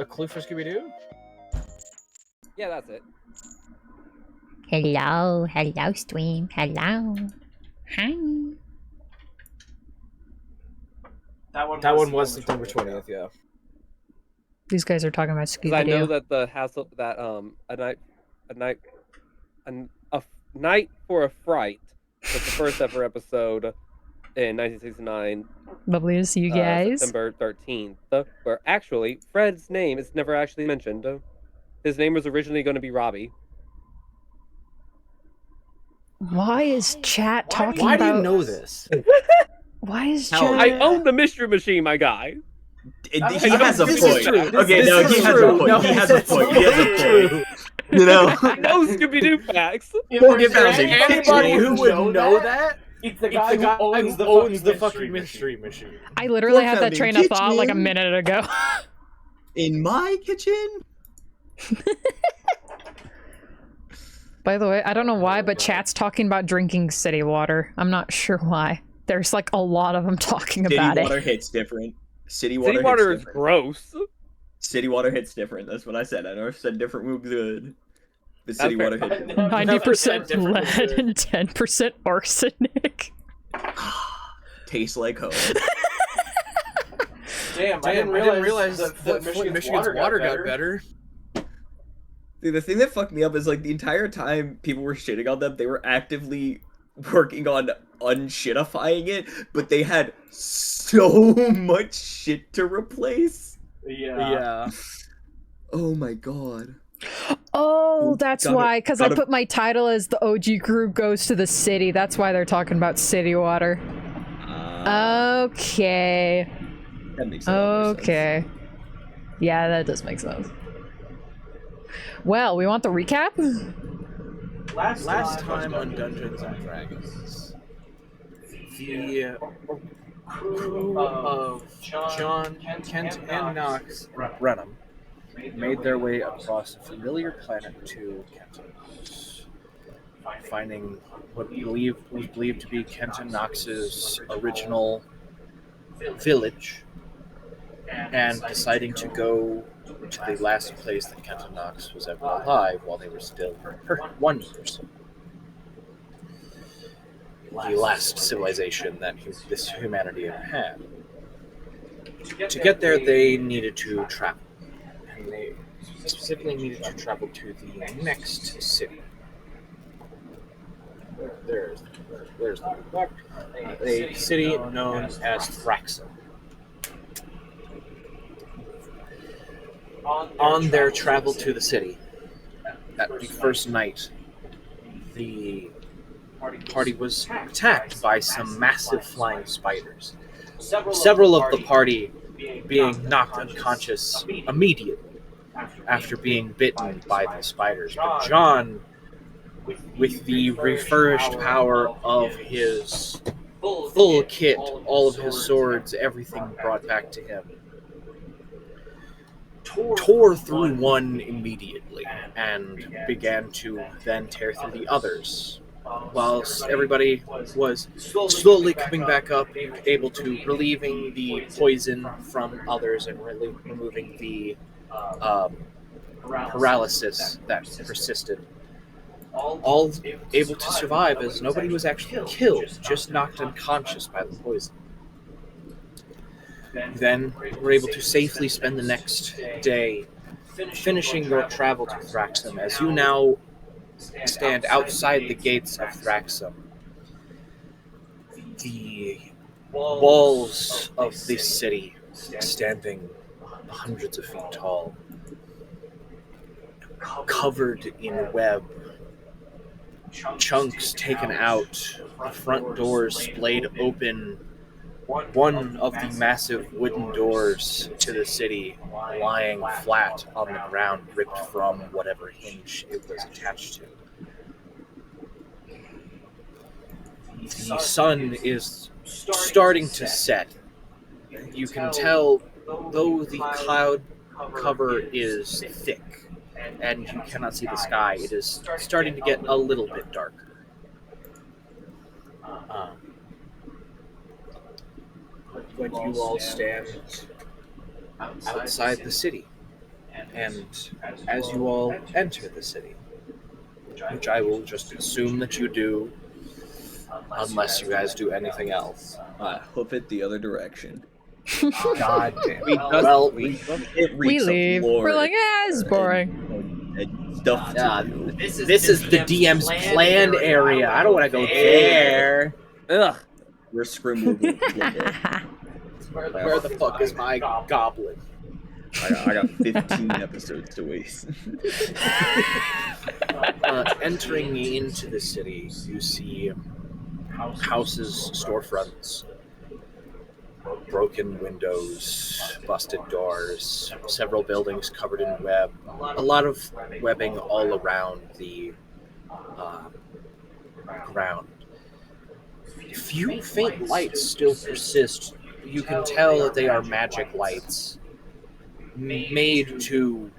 A clue for Scooby-Doo? Yeah, that's it. Hello, stream. Hello. Hi. That one was September 20th, yeah. These guys are talking about Scooby-Doo. I know that the hassle that a night for a fright was the first ever episode in 1969. Lovely to see you guys. September 13th, where actually Fred's name is never actually mentioned. His name was originally going to be Robbie. Why is chat talking Why about... do you know this? Why is chat... I own the Mystery Machine, my guy. He has a point. Okay, no, he has a point. He has a point. He has a point. You know? I know Scooby-Doo facts. Anybody who would know that? It's the guy who owns the fucking Mystery Machine. I literally had that train of thought like a minute ago. In my kitchen? By the way, I don't know why, but chat's talking about drinking city water. I'm not sure why. There's like a lot of them talking about it. City water hits different. City water is gross. City water hits different. That's what I said. I never said different was good. The city water hits different. 90% lead and 10% arsenic. Tastes like home. Damn, I didn't realize that Michigan's water got better. Dude, the thing that fucked me up is like the entire time people were shitting on them, they were actively working on unshitifying it, but they had so much shit to replace. Yeah. Oh my god. Oh, that's why, because I put my title as the OG crew goes to the city. That's why they're talking about city water. Okay. That makes sense. Yeah, that does make sense. Well, we want the recap? Last time on Dungeons and Dragons, the crew of John, Kent, and Knox Renham made their way across a familiar planet to Kenton, finding what was believed to be Kenton Knox's original village, and deciding to go to the last place that Kenton Knox was ever alive while they were still wonders. The last civilization that this humanity ever had. To get there, they needed to travel. And they specifically needed to travel to the next city. There's the back. A city known as Thraxon. On their travel to the city, at the first night, the party was attacked by some massive flying spiders. Several of the party being knocked unconscious immediately after being bitten by the spiders. But John, with the refurbished power of his full kit, all of his swords, everything brought back to him, tore through one immediately and began to then tear through the others. Whilst everybody was slowly coming back up, able to relieving the poison from others and removing the paralysis that persisted. All able to survive as nobody was actually killed, just knocked unconscious by the poison. Then were able to safely spend the next day finishing your travel to Thraxum as you now stand outside the gates of Thraxum. The walls of this city standing hundreds of feet tall, covered in web, chunks taken out, the front doors splayed open, one of the massive wooden doors to the city lying flat on the ground, ripped from whatever hinge it was attached to. The sun is starting to set. You can tell, though the cloud cover is thick and you cannot see the sky, it is starting to get a little bit darker. But you all stand outside the city, and as you all enter the city, which I will just assume that you do, unless you guys do anything else. Hoof it the other direction. God damn. We leave. We're like, it's boring. And stuff to do. This is the DM's planned area. I don't want to go there. Ugh. We're scribbling. Where the fuck is my goblin? I got 15 episodes to waste. Entering into the city, you see houses, storefronts, broken windows, busted doors, several buildings covered in web, a lot of webbing all around the ground. Few faint lights still persist. You can tell that they are magic lights made to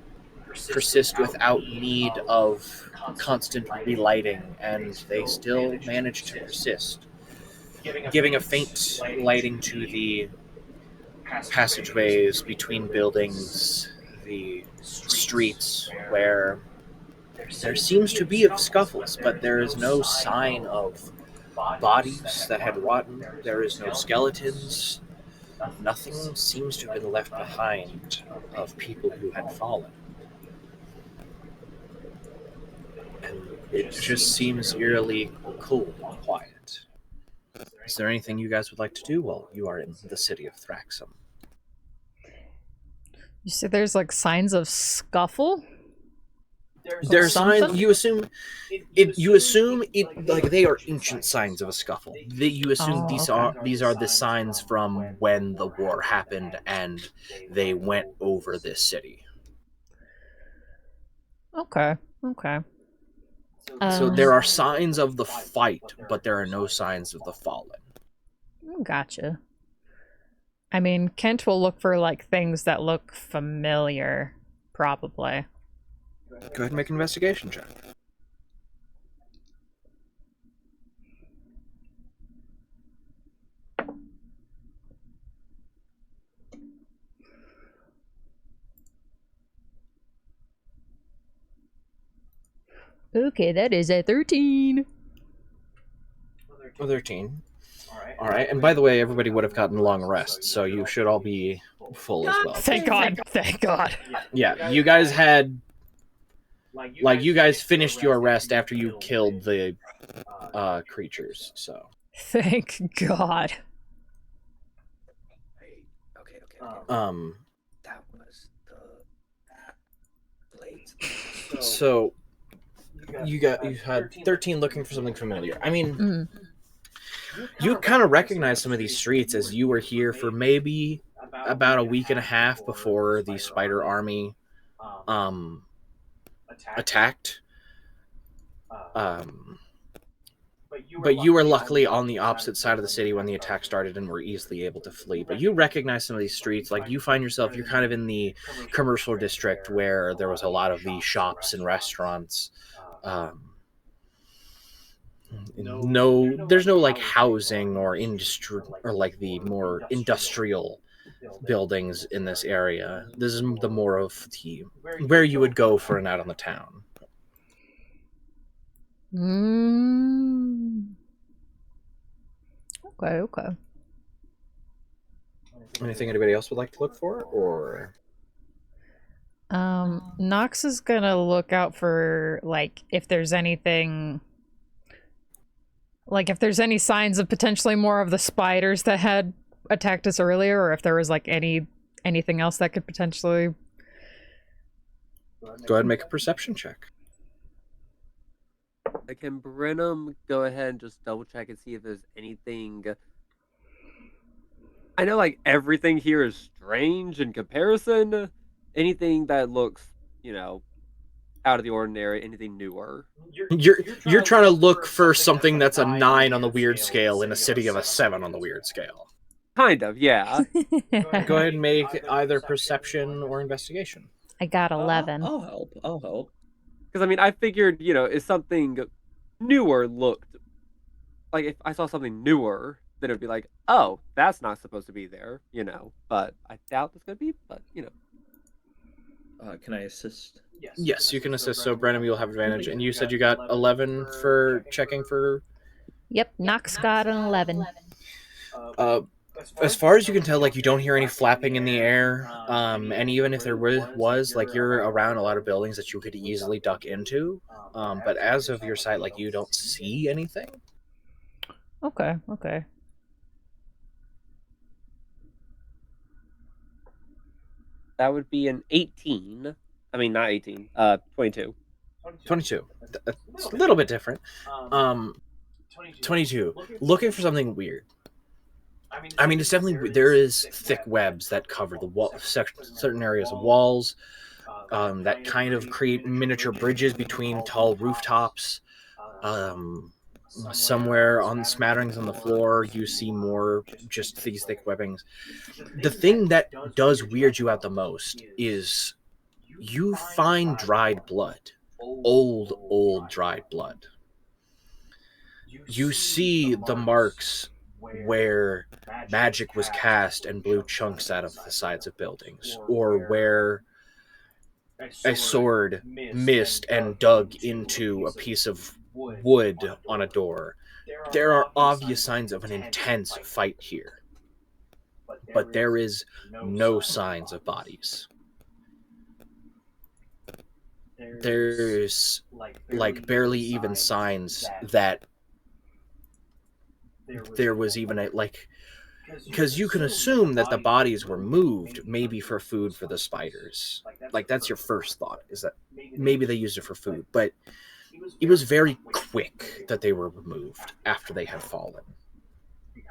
persist without need of constant relighting, and they still manage to persist, giving a faint lighting to the passageways between buildings, the streets, where there seems to be scuffles, but there is no sign of bodies that had rotten. There is no skeletons. Nothing seems to have been left behind of people who had fallen. And it just seems eerily cool and quiet. Is there anything you guys would like to do while you are in the city of Thraxum? You said there's like signs of scuffle? There's signs. You assume it like they are ancient signs of a scuffle. You assume these are the signs from when the war happened and they went over this city. Okay. So there are signs of the fight, but there are no signs of the fallen. Gotcha. I mean, Kent will look for like things that look familiar, probably. Go ahead and make an investigation check. Okay, that is a 13. 13. All right. And by the way, everybody would have gotten long rest, so you should all be full as well. Thank God. Yeah, you guys had... Like, you guys finished your rest after you killed the creatures, so... Thank God. Okay. That was the blades. So, you had 13 looking for something familiar. I mean, you kind of recognize some of these streets as you were here for maybe about a week and a half before the spider army But you were luckily on the opposite side of the city when the attack started and were easily able to flee. But you recognize some of these streets. Like, you find yourself, you're kind of in the commercial district where there was a lot of the shops and restaurants. There's no like housing or industry or like the more industrial buildings in this area. This is the more of the where you would go for a night on the town. Okay. Anything anybody else would like to look for, or Nox is gonna look out for like if there's anything, like if there's any signs of potentially more of the spiders that had attacked us earlier, or if there was like anything else that could potentially. Go ahead and make a perception check. Can Brenham go ahead and just double check and see if there's anything? I know like everything here is strange in comparison. Anything that looks, out of the ordinary, anything newer. You're trying to look for something that's a 9 on the weird scale in a city of a 7 on the weird scale. Kind of, yeah. Go ahead and make either perception or investigation. I got 11. I'll help. Because, I figured, if something newer looked... Like, if I saw something newer, then it would be like, oh, that's not supposed to be there, But I doubt it's going to be, but, Can I assist? Yes, you can assist. So, Brenham, you'll have advantage. And you said you got 11 for checking for... Yep, Nox got an 11. As far as you can tell, like, you don't hear any flapping in the air. And even if there was, like, you're around a lot of buildings that you could easily duck into. But as of your sight, like, you don't see anything. Okay. That would be an 18. Not 18. 22. 22. It's a little bit different. 22. Looking for something weird. It's definitely... There is thick webs that cover the wall, certain areas of walls that kind of create miniature bridges between tall rooftops. Somewhere on smatterings on the floor, you see more just these thick webbings. The thing that does weird you out the most is you find dried blood. Old dried blood. You see the marks where magic was cast and blew chunks out of the sides of buildings, or where a sword missed and dug into a piece of wood on a door. There are obvious signs of an intense fight here, but there is no signs of bodies. There's like barely even signs that there was even because you can assume that the bodies were moved maybe for food for the spiders. Like, that's your first thought, is that maybe they used it for food, but it was very quick that they were removed after they had fallen,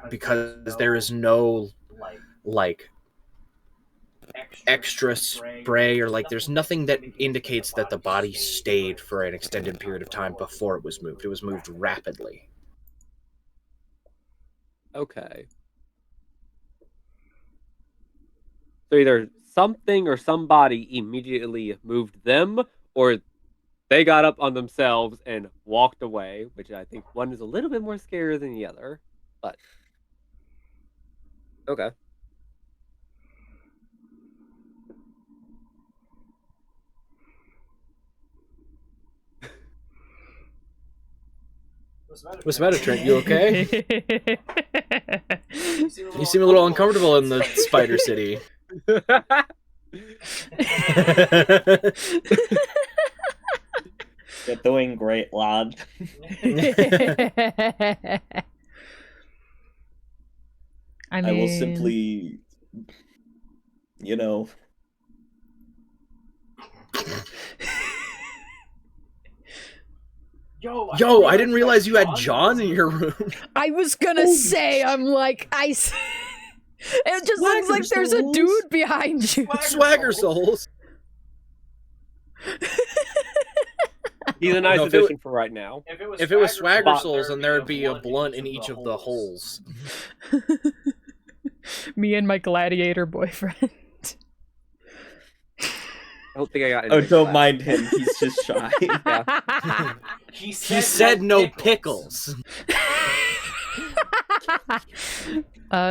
because there is no like extra spray, or like there's nothing that indicates that the body stayed for an extended period of time before it was moved. It was moved rapidly. Okay. So either something or somebody immediately moved them, or they got up on themselves and walked away, which I think one is a little bit more scary than the other. But okay. What's the matter, Trent? You okay? You seem a little uncomfortable in the Spider City. You're doing great, lad. I will simply, Yo, I didn't realize you had John in your room. I was gonna say, I'm like, it just looks like there's a dude behind you. Swagger souls. He's a nice No, if it addition for right now. If it was Swagger Souls, then there would be a blunt in each of the holes. Me and my gladiator boyfriend. I don't think I got. Oh, anything don't for that. mind him. He's just shy. Yeah. He He said no pickles.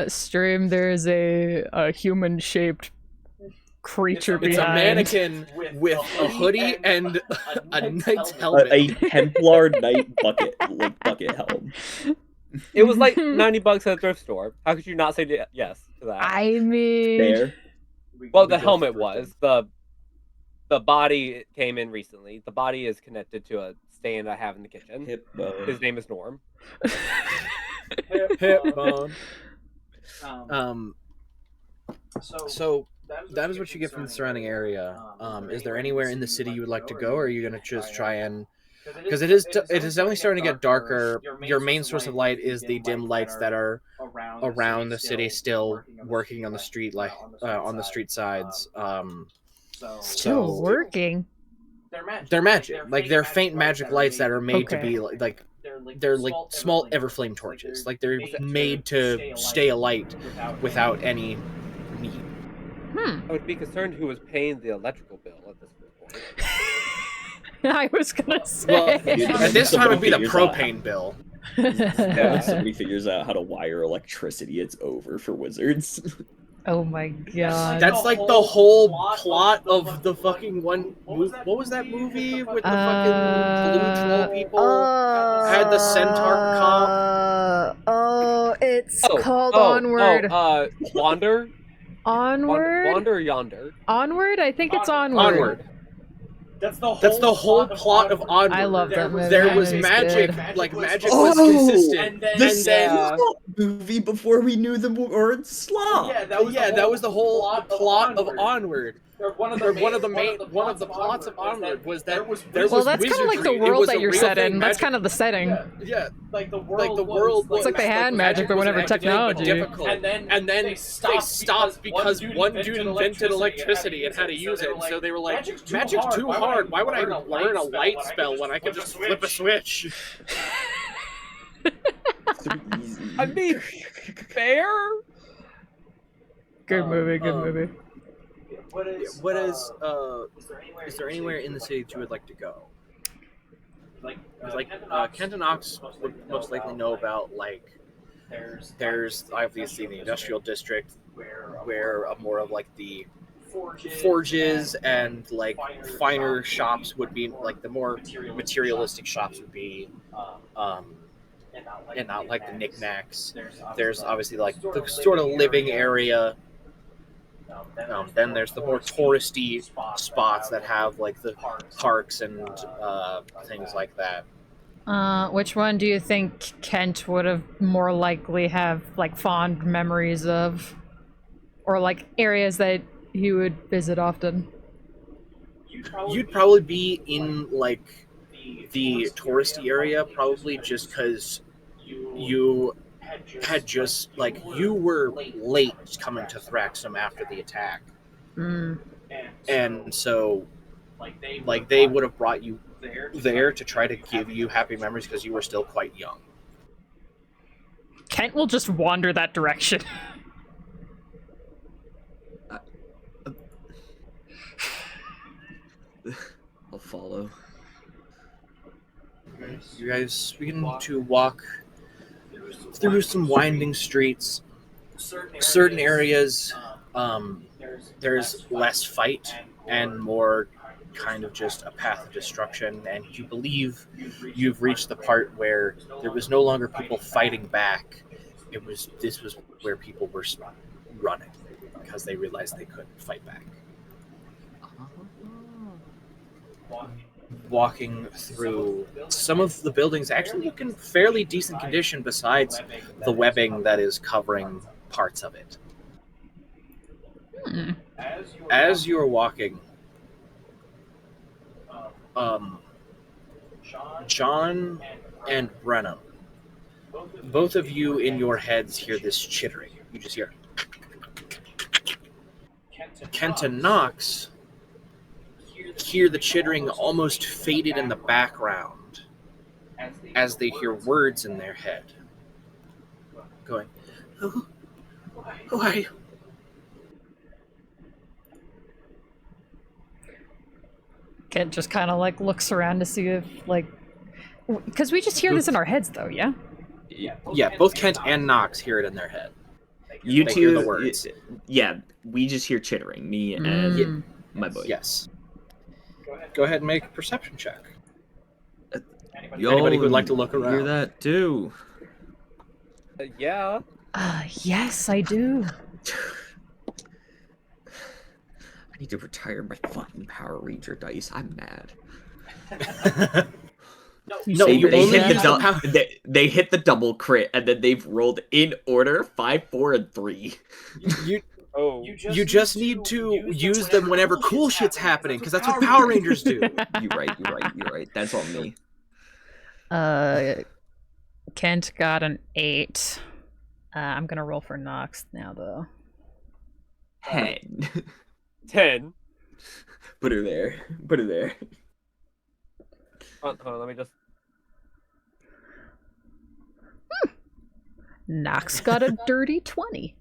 Stream, there's a human-shaped creature It's a behind. mannequin with a hoodie and a knight's helmet. A Templar knight bucket helm. It was like $90 at a thrift store. How could you not say yes to that? I mean, There. Well, the helmet was. The body came in recently. The body is connected to a stand I have in the kitchen. Hip bone. His name is Norm. Hip bone. So that is what you get from the surrounding area. Is there anywhere in the city you would like to go, or are you gonna just try and? Because it is definitely starting to get darker. Your main source of light is the dim lights that are around the city, still working on the street, like on the street sides. still working. They're magic. Like they're faint magic lights that are made to be like they're like small everflame torches. Like they're made to stay alight without any need. I would be concerned who was paying the electrical bill at this point. I was gonna say. Well, at this time it'd be the propane bill. When somebody figures out how to wire electricity, it's over for wizards. Oh my god. That's like the whole plot of the fucking one. What was that movie with the fucking blue troll people? Had the centaur cop. It's called Onward. Wander? Onward? Wander or Yonder? Onward? I think it's Onward. Onward. That's the whole plot of Onward. I love that movie. There That was movie's magic, good. like magic was consistent, The then movie before we knew the word slop. that was the whole plot of Onward. One of the plots of Onward was that there was Well, that's kind of like the wizardry. It world was that a you're real set thing. in. That's kind of the setting. Yeah, like the world. It's like they had magic, but whenever technology. Difficult. And then they stopped because one dude invented electricity and how to use it. And so they were like, magic's too hard. Why would I learn a light spell when I could just flip a switch? I mean, fair? Good movie, good movie. Is there anywhere in the city that you would like to go? Kent and Knox would most likely know about, like, there's obviously the industrial district where more of like the forges and like finer shops would be, like the more materialistic shops would be, and not like the knickknacks. There's obviously like the sort of living area. Then there's the more touristy spots that have like the parks and things like that. Which one do you think Kent would have more likely have like fond memories of? Or like areas that he would visit often? You'd probably be in like the touristy area, probably just because you had just like you were late coming to Thraxum after the attack, and so like they would have brought you there to try to give you happy memories because you were still quite young. Kent will just wander that direction. I'll follow. You guys begin to walk through some winding streets. Certain areas, there's less fight and more kind of just a path of destruction, and you believe you've reached the part where there was no longer people fighting back. This was where people were running because they realized they couldn't fight back. Walking through some of the buildings actually look in fairly decent condition besides the webbing that is covering parts of it. As you are walking, John and Brenna, both of you in your heads hear this chittering. You just hear hear the chittering almost faded in the background as they hear words in their head. Going, who are you? Kent just kind of like looks around to see if like, because we just hear this in our heads though, yeah. Yeah, both Kent and Knox hear it in their head. You They two, hear the words. yeah, we just hear chittering. Me and my boy. Yes. Go ahead and make a perception check. Yo, Anybody who would like to look hear around. that too? Yeah. Yes, I do. I need to retire my fucking Power Ranger dice. I'm mad. No, say you they only hit use the the power. They hit the double crit, and then they've rolled in order 5, 4, and 3. You just need to use them whenever cool shit's happening, because that's what Power Rangers do. You're right. That's on me. Kent got an 8. I'm gonna roll for Knox now though. 10. 10. Put her there. Hold on, let me just. Knox got a dirty 20.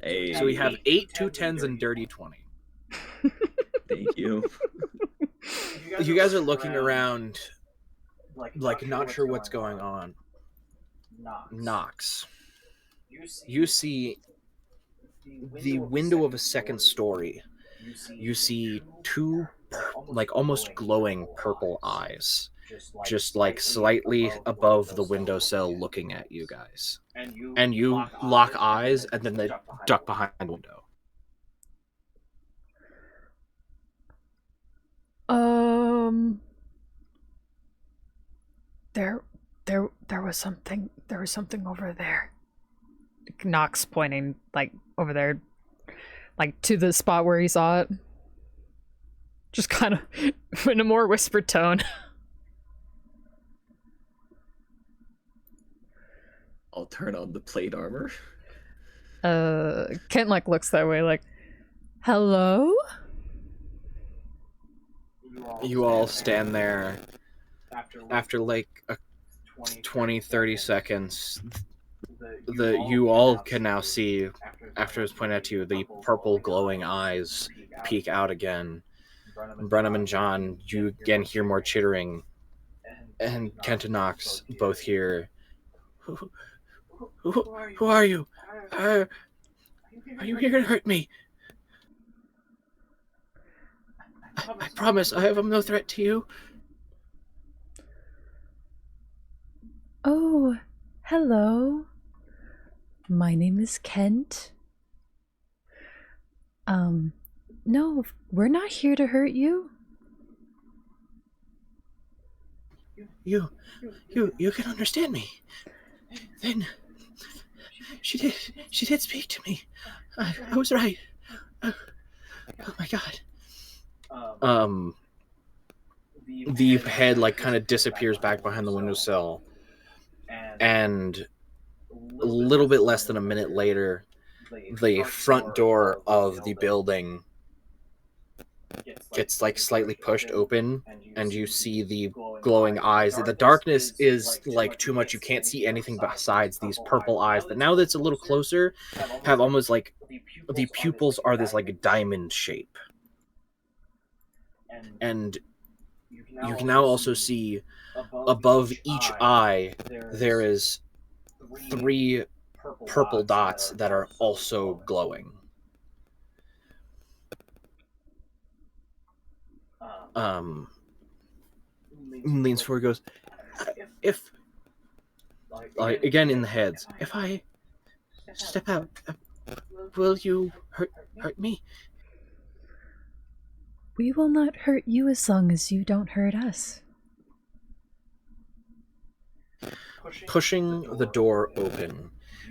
Hey, So we have 8, 2 10s, and dirty 20. thank you. You guys are looking around, like not sure what's going on. Knox, you see the window of a second story. You see two, like almost glowing purple eyes, just like slightly above the windowsill, looking at you guys. And you lock eyes, and then they duck behind the window. There was something over there. Knox pointing like over there, like to the spot where he saw it. Just kind of in a more whispered tone. I'll turn on the plate armor. Kent like looks that way, like, hello? You all stand there after like a 20-30 seconds. You all can now see, after it's pointed out to you, the purple glowing eyes peek out again. Brenham and John, you again hear more chittering, and Kent and Knox both hear, who are you? Are you here to hurt me? I promise I am no threat to you. Oh, hello. My name is Kent. No, we're not here to hurt you. You can understand me. Then she did speak to me. I was right. Oh my god. The head like kind of disappears back behind the windowsill, and a little bit less than a minute later, the front door of the building gets like slightly pushed open, and you see the glowing eyes. The darkness is like too much. You can't see anything besides these purple eyes, but now that it's a little closer, have almost like the pupils are this like diamond shape. And you can now also see above each eye there is 3 purple dots that are also glowing. Leans forward, goes, if like again in the heads, if I step out, will you hurt me? We will not hurt you as long as you don't hurt us. Pushing the door open,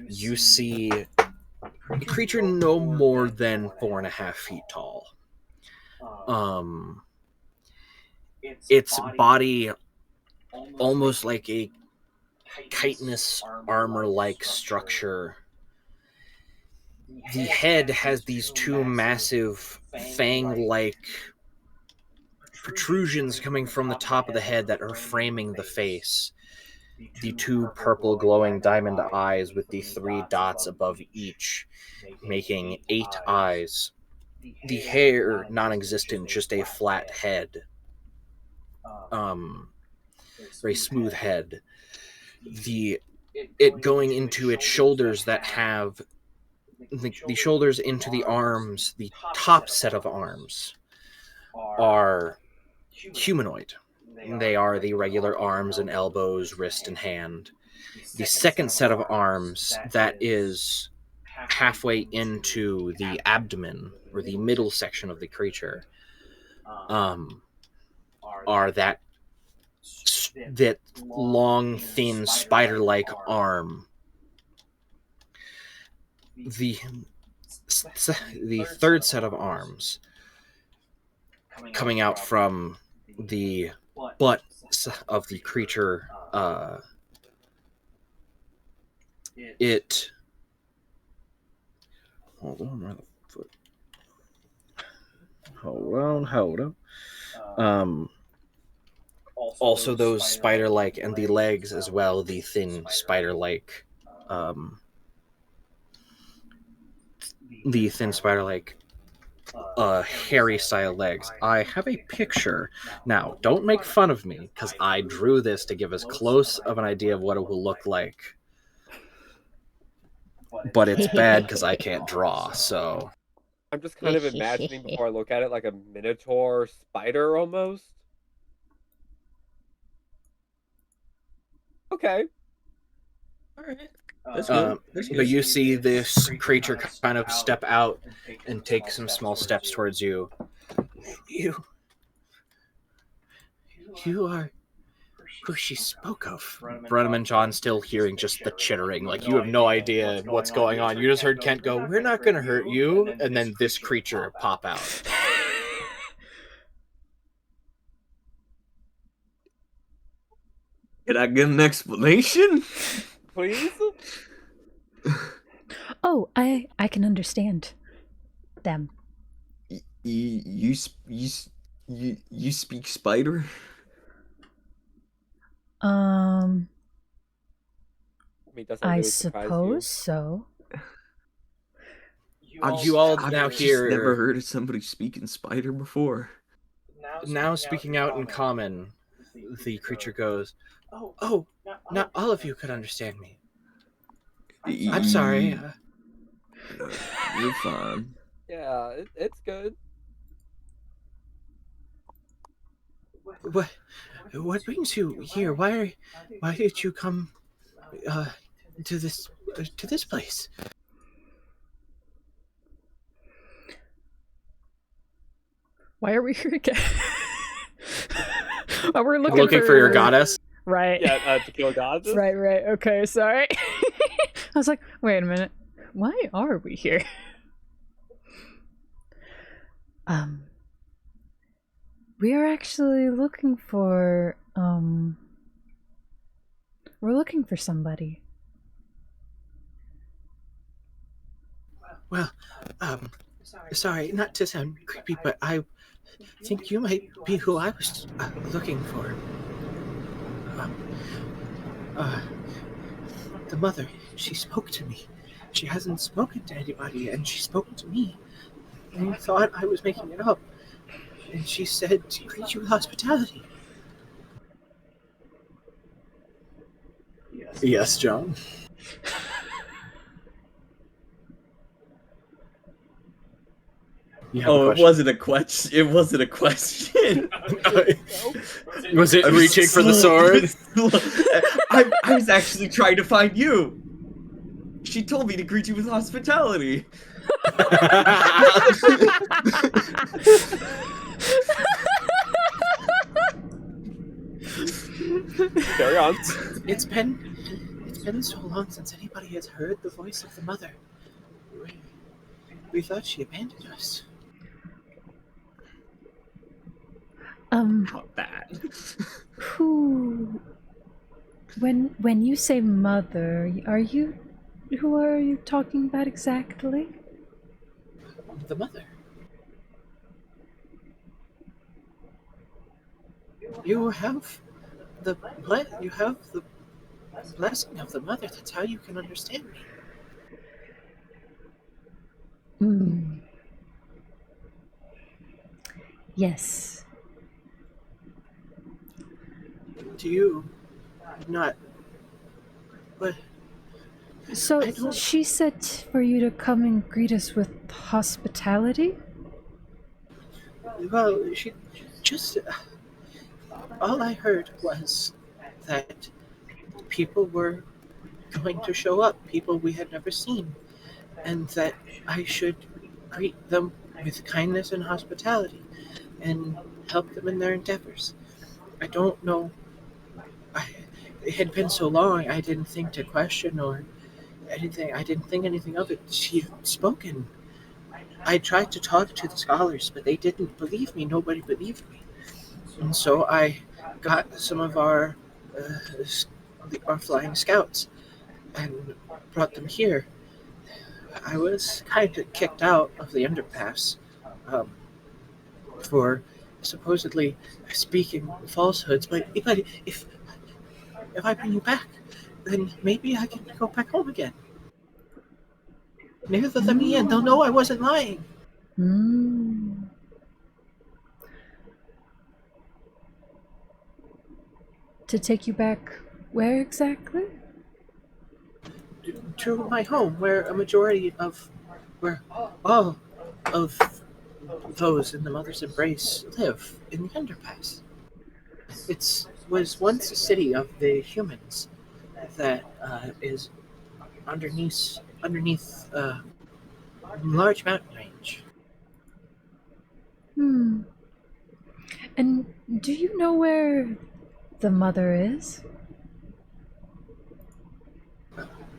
you see a creature no more than 4.5 feet tall. Its body almost like a chitinous armor-like structure. The head has these 2 massive fang-like protrusions coming from the top of the head that are framing the face. The 2 purple glowing diamond eyes with the 3 dots above each, making 8 eyes. The hair non-existent, just a flat head. Very smooth head. It going into its shoulders that have the shoulders into the arms, the top set of arms are humanoid. They are the regular arms and elbows, wrist and hand. The second set of arms that is halfway into the abdomen or the middle section of the creature are that long, thin, spider-like arm. The third set of arms coming out from the butt of the creature, hold on, where the foot? Hold on. Also those spider-like, and the legs as well, the thin spider-like, hairy style legs. I have a picture. Now, don't make fun of me, because I drew this to give as close of an idea of what it will look like. But it's bad because I can't draw, so... I'm just kind of imagining before I look at it like a minotaur spider almost. Okay. Alright. That's good. But you see this creature kind of step out and take some small steps towards you. You are who she spoke of. Brenham and John still hearing just the chittering, like you have no idea what's going on. You just heard Kent go, "We're not going to hurt you," and then this creature pop out. Can I get an explanation? Please? Oh, I can understand them. You speak spider? I mean, doesn't I really surprise suppose so. You all now I've just hear... never heard of somebody speaking spider before. Now speaking out in common, the creature goes, "Oh, not all of you could understand me. I'm sorry." You're fine. Yeah, it's good. What brings you here? Why did you come to this place? Why are we here again? Oh, we're Looking for your goddess. Right. Yeah, to kill gods. Right. Okay, sorry. I was like, wait a minute. Why are we here? We are actually looking for, we're looking for somebody. Well, sorry, not to sound creepy, but I think you might be who I was looking for. The mother, she spoke to me. She hasn't spoken to anybody, and she spoke to me. I thought I was making it up. And she said to greet you with hospitality. Yes, John. Oh, it wasn't a question. It wasn't a question. Was it reaching for the sword? I was actually trying to find you. She told me to greet you with hospitality. Carry on. It's been so long since anybody has heard the voice of the mother. We thought she abandoned us. Not bad. Who? When you say mother, who are you talking about exactly? The mother. You have you have the blessing of the mother. That's how you can understand me. Hmm. Yes. Do you not? But So I don't. she said for you to come and greet us with hospitality? Well, she just. All I heard was that people were going to show up, people we had never seen, and that I should greet them with kindness and hospitality and help them in their endeavors. I don't know. I, it had been so long, I didn't think to question or anything. I didn't think anything of it. She had spoken. I tried to talk to the scholars, but they didn't believe me. Nobody believed me. And so I got some of our flying scouts and brought them here. I was kind of kicked out of the underpass um, for supposedly speaking falsehoods. But if I bring you back, then maybe I can go back home again. Maybe they'll let me in. They'll know I wasn't lying. Hmm. To take you back where exactly? To my home, where where all of those in the mother's embrace live in the underpass. It was once a city of the humans that is underneath a large mountain range. Hmm. And do you know where the mother is?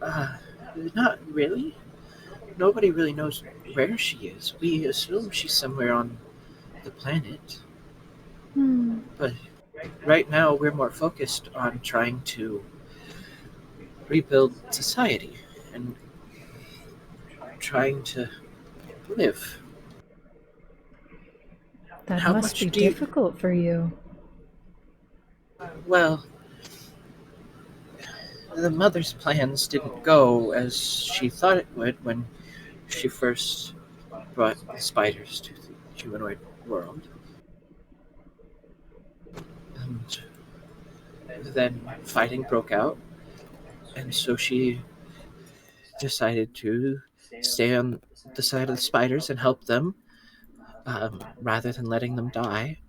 Uh, Not really. Nobody really knows where she is. We assume she's somewhere on the planet, Hmm. but right now we're more focused on trying to rebuild society and trying to live. That How must much be do you? difficult for you. Well, the mother's plans didn't go as she thought it would when she first brought the spiders to the humanoid world. And then fighting broke out, and so she decided to stay on the side of the spiders and help them rather than letting them die.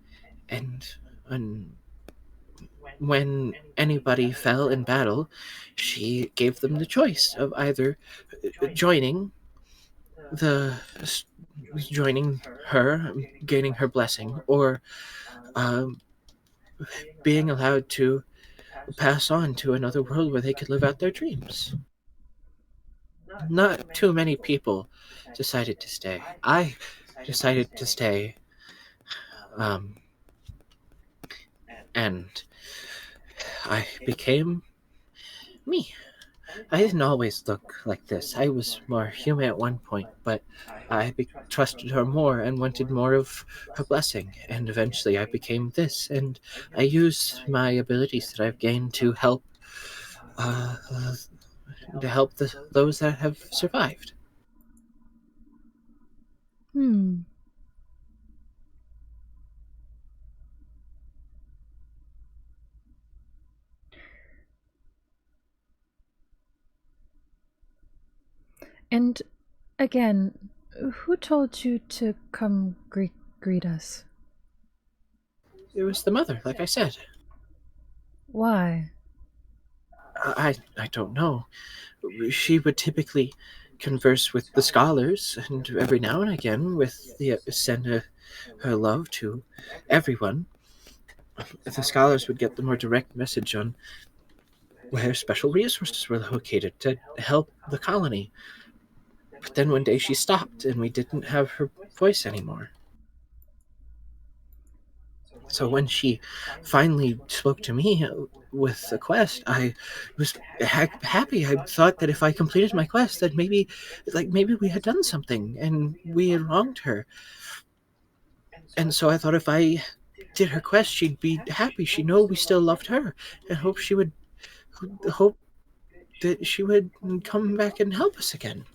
And when anybody fell in battle, she gave them the choice of either joining the joining her, gaining her blessing, or um, being allowed to pass on to another world where they could live out their dreams. Not too many people decided to stay. I decided to stay, um, and I became me. I didn't always look like this. I was more human at one point, but trusted her more and wanted more of her blessing. And eventually I became this, and I use my abilities that I've gained uh, to help those that have survived. Hmm. And again, who told you to come greet us? It was the mother, like I said. Why? I don't know. She would typically converse with the scholars, and every now and again send her love to everyone. The scholars would get the more direct message on where special resources were located to help the colony. But then one day she stopped, and we didn't have her voice anymore. So when she finally spoke to me with the quest, I was happy. I thought that if I completed my quest, that maybe we had done something and we had wronged her. And so I thought if I did her quest, she'd be happy. She'd know we still loved her, and hope that she would come back and help us again.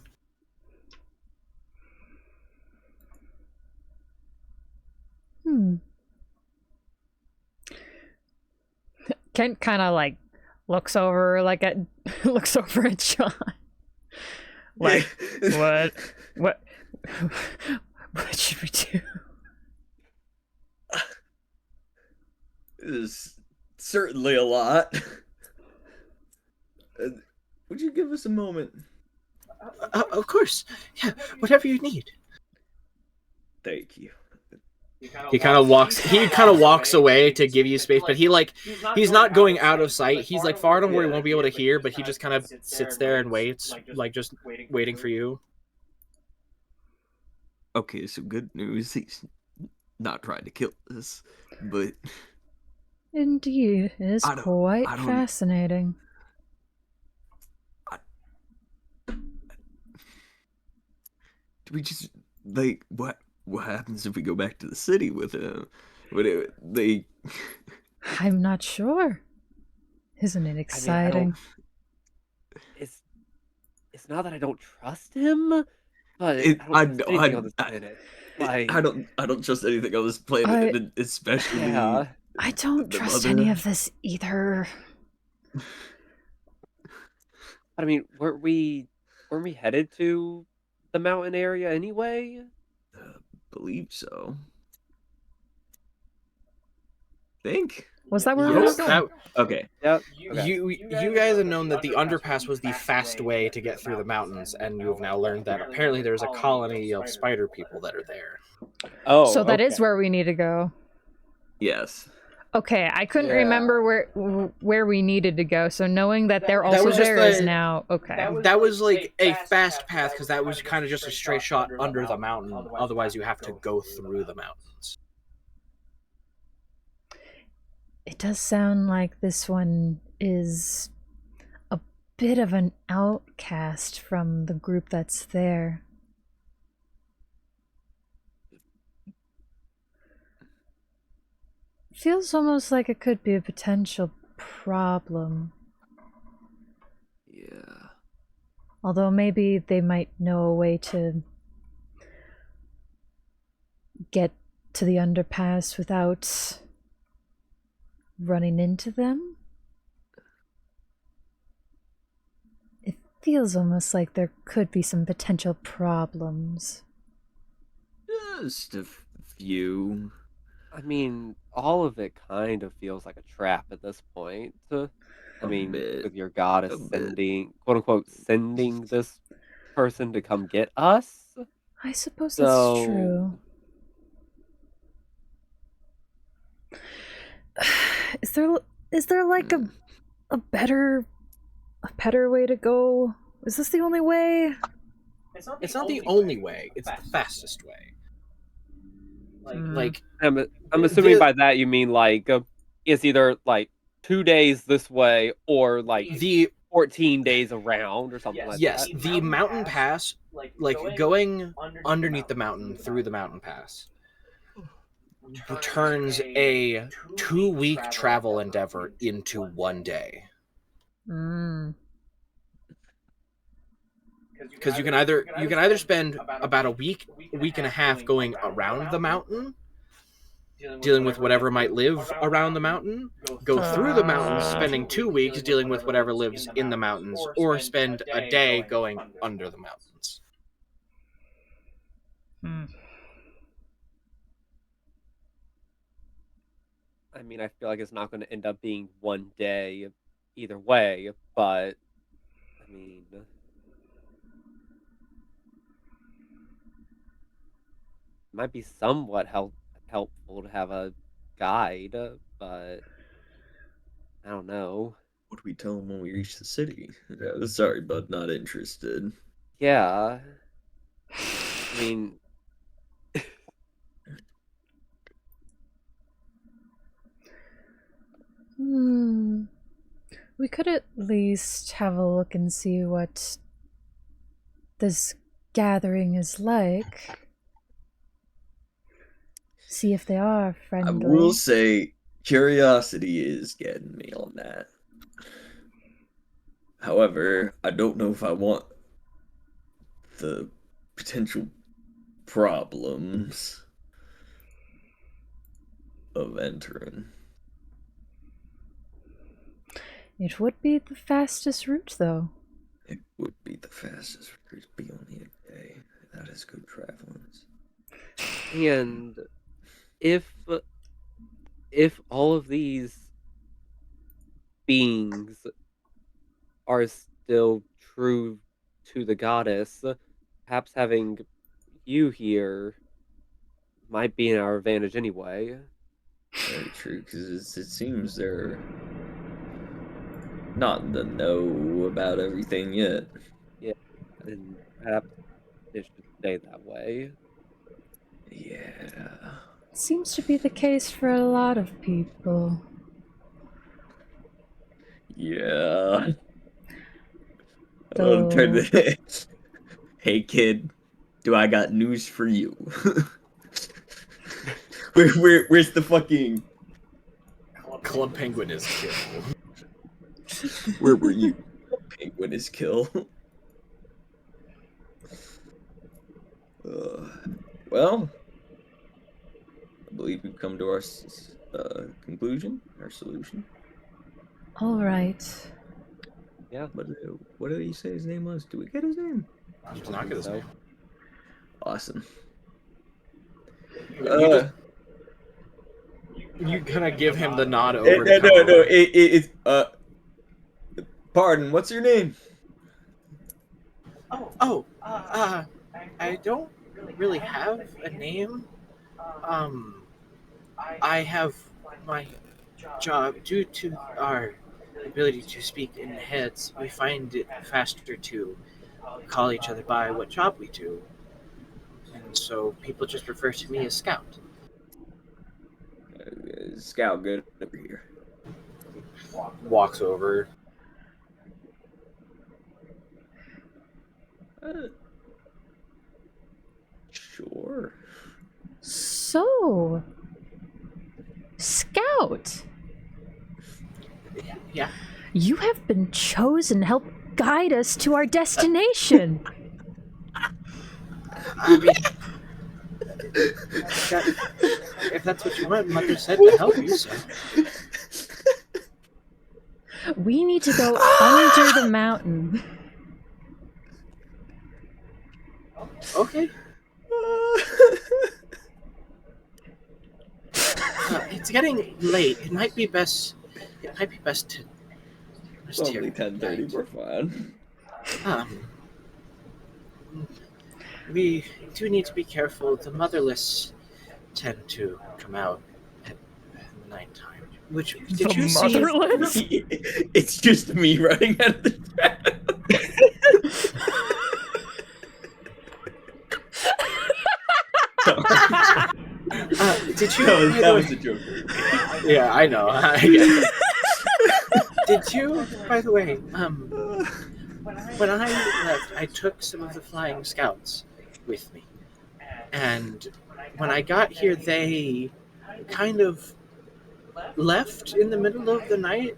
Kent kind of like looks over at John. Like, what should we do? It is certainly a lot. Would you give us a moment? Of course. Yeah, whatever you need. Thank you. He kind of walks away to give you space, but he's not going out of sight. He's like far enough where he won't be able to hear, but he just kind of sits there and waits, like just waiting for you. Okay, so good news. He's not trying to kill us, but Indeed, it is quite fascinating. Do we just like what happens if we go back to the city with him? I'm not sure. Isn't it exciting? It's not that I don't trust him, but I don't trust anything on this planet. I don't trust anything on this planet, especially. Yeah. I don't trust any of this either. I mean, weren't we headed to the mountain area anyway? Believe so. Think. Was that where we were going? Okay. Yep. You guys have known that the underpass was the fast way to get through the mountains, and you have now learned that apparently there's a colony of spider people that are there. Oh, so that is where we need to go. Yes. Okay, I couldn't remember where we needed to go, so knowing that they're also there is now okay. That was like a fast path because that was kind of just a straight shot under the mountain. Otherwise, you have to go through the mountains. It does sound like this one is a bit of an outcast from the group that's there. Feels almost like it could be a potential problem. Yeah. Although maybe they might know a way to get to the underpass without running into them. It feels almost like there could be some potential problems. Just a few. I mean, all of it kind of feels like a trap at this point. I mean, with your goddess sending, quote unquote, sending this person to come get us. I suppose that's true. Is there like a better way to go? Is this the only way? It's not the only way. It's the fastest way. Like I'm assuming by that you mean like it's either like 2 days this way or like the 14 days around or something like that. Yes, the mountain pass, like going underneath the mountain through the mountain pass, turns a 2-week travel endeavor into 1 day. Because you can either spend about a week and a half going around the mountain, dealing with whatever might live around the mountain, go through the mountains, spending 2 weeks dealing with whatever lives in the mountains, or spend a day going under the mountains. I mean, I feel like it's not going to end up being 1 day either way, but I mean, it might be somewhat helpful to have a guide, but I don't know. What do we tell them when we reach the city? Sorry, bud, not interested. Yeah. I mean, we could at least have a look and see what this gathering is like. See if they are I friendly. will say, curiosity is getting me on that. However, I don't know if I want the potential problems of entering. It would be the fastest route, though. It would be the fastest route to be only a day. That is good travelings. And if all of these beings are still true to the goddess, perhaps having you here might be in our advantage anyway. Very true, because it seems they're not in the know about everything yet. Yeah, and perhaps it should stay that way. Yeah. Seems to be the case for a lot of people. Yeah. Though, I'll turn the Hey kid, do I got news for you? Where's the fucking Club Penguin is killed. where were you? Penguin is kill. Well, I believe we've come to our conclusion, our solution. all right. What did he say his name was? Do we get his name? You did not get his name. Awesome. You kind of give him the nod No, over to come over. it's pardon, what's your name? I don't really have a name. I have my job due to our ability to speak in heads. We find it faster to call each other by what job we do, and so people just refer to me as Scout. Scout, good over here. Walks over. Sure. So, Scout, Yeah. you have been chosen to help guide us to our destination. I mean, if that's what you want, Mother said to help you, so. We need to go under the mountain. Okay. It's getting late. It might be best to It's rest only here 10:30. tonight. We're fine. We do need to be careful. The motherless tend to come out at nighttime. Which did you see? Motherless? It's just me running out of the trap. Did you? That was a joke. Yeah, I know. I get it. Did you, by the way, when I left, I took some of the flying scouts with me. And when I got here, they kind of left in the middle of the night,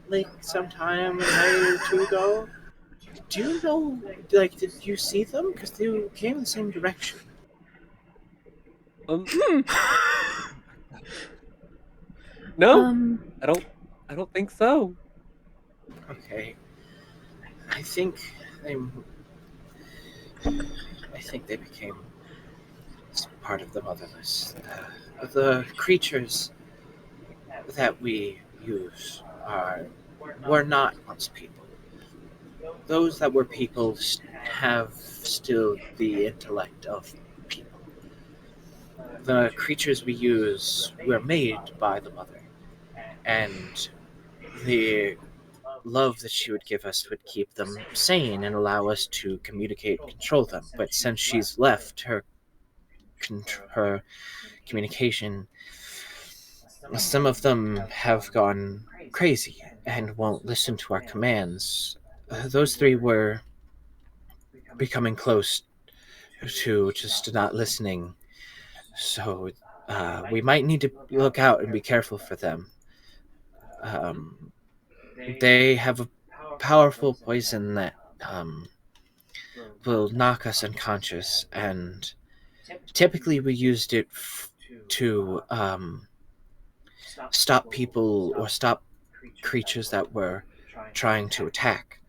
like sometime a night or two ago. Do you know, like, did you see them? Because they came in the same direction. No, I don't think so. Okay. I think they became part of the motherless. The creatures that we use were not once people. Those that were people have still the intellect of people. The creatures we use were made by the mother, and the love that she would give us would keep them sane and allow us to communicate and control them. But since she's left, her communication, some of them have gone crazy and won't listen to our commands. Those three were becoming close to just not listening. So we might need to look out and be careful for them. They have a powerful poison that will knock us unconscious, and typically we used it to stop people or stop creatures that were trying to attack.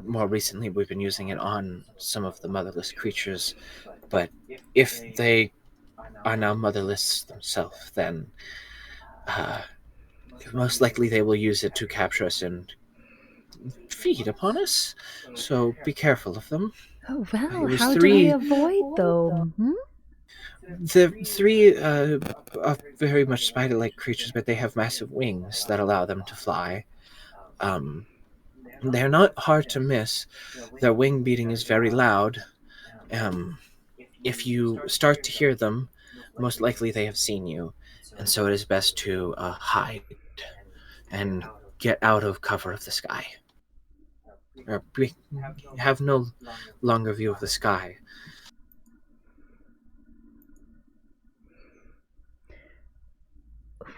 More recently, we've been using it on some of the motherless creatures, but if they are now motherless themselves, then most likely they will use it to capture us and feed upon us. So be careful of them. Oh, It well, was how do three- we avoid them? The three are very much spider-like creatures, but they have massive wings that allow them to fly. They're not hard to miss. Their wing beating is very loud. If you start to hear them, most likely they have seen you, and so it is best to hide and get out of cover of the sky. Or have no longer view of the sky.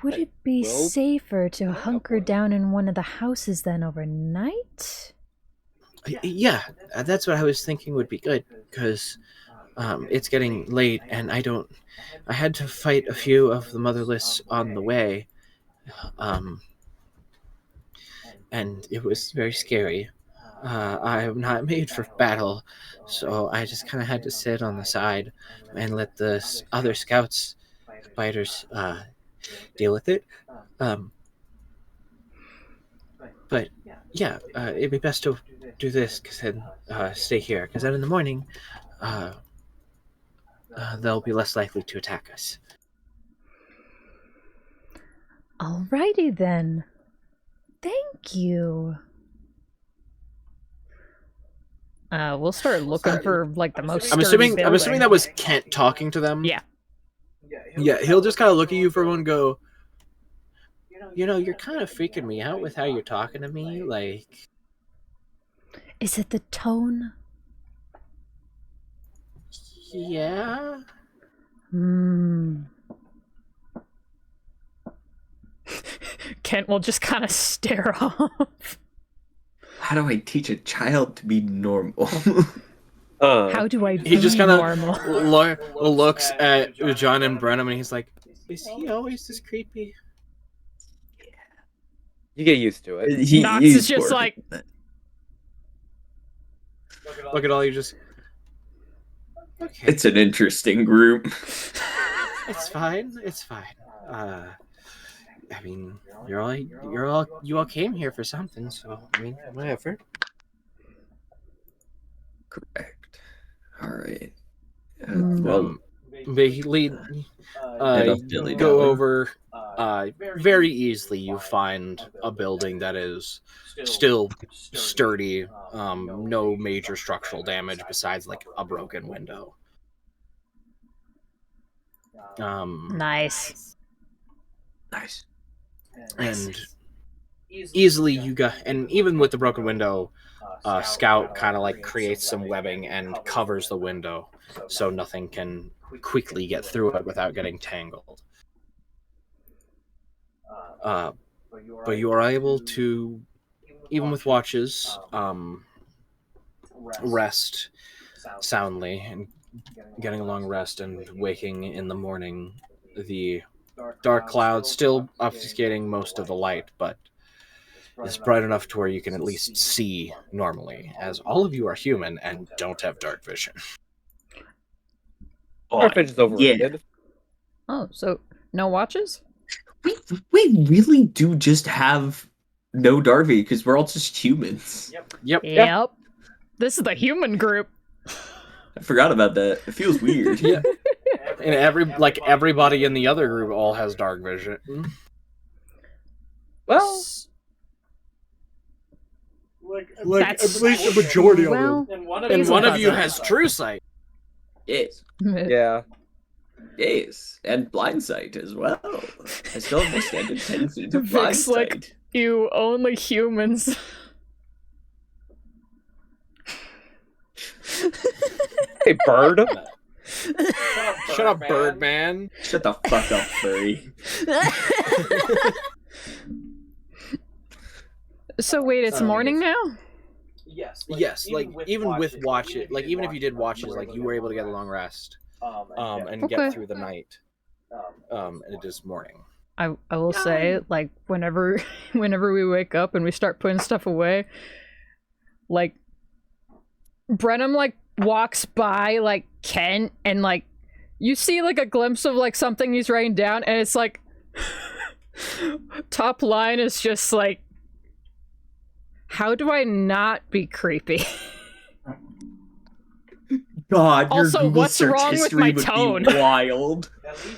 Would it be Well- safer to hunker down in one of the houses then overnight? Yeah, that's what I was thinking would be good, because it's getting late, and I had to fight a few of the motherless on the way, and it was very scary. I am not made for battle, so I just kind of had to sit on the side and let the other scouts, spiders, deal with it. But yeah, it'd be best to do this, because then stay here, because then in the morning, they'll be less likely to attack us. Alrighty then. Thank you. We'll start looking for like the most. I'm sturdy assuming that was Kent talking to them. Yeah. Yeah, he'll just kind of look at you for one and go, you're kind of freaking me out with how you're talking to me. Like, Is it the tone? yeah. Kent will just kind of stare off. How do I teach a child to be normal? How do I be He just kind normal? of looks at John and Brenham, and he's like, "Is he always this creepy?" You get used to it. Knox is just like, Look at all you just. Okay, It's an interesting group. it's fine. It's fine. I mean, you all came here for something, so I mean, whatever. Correct. All right. Mm. They lead. Enough dilly Go dally. over. Very easily, you find a building that is still sturdy. No major structural damage besides like a broken window. nice. Nice. And easily you got, and even with the broken window, Scout kind of like creates some webbing and covers the window so nothing can quickly get through it without getting tangled. But you are able to, even with watches, rest soundly and getting a long rest and waking in the morning. The dark clouds still obfuscating most of the light, but it's bright enough to where you can at least see normally, as all of you are human and don't have dark vision. Dark vision's overrated. Oh, so no watches? We really do just have no Darby because we're all just humans. Yep. Yep. This is the human group. I forgot about that. It feels weird. Yeah. And everybody in the other group all has dark vision. Well, That's- at least the majority of Well, them. And He's one a of you puzzle. has true sight. Yes. yeah. Yes. And blind sight as well. I still have my standard 10 feet of Vic's blind like- sight. you only humans. Hey, bird. Shut up, Birdman. Shut the fuck up, furry. So wait, it's morning now? Yes, like even with watch it, like even if you did watches, like you were able to get a long rest, and Okay. get through the night, and it is morning. I will say, like, whenever we wake up and we start putting stuff away, like, Brenham, like, walks by, like, Ken, and, like, you see, like, a glimpse of, like, something he's writing down, and it's, like, top line is just, like, how do I not be creepy? God, your Also, Google what's search wrong with history my would tone? be wild.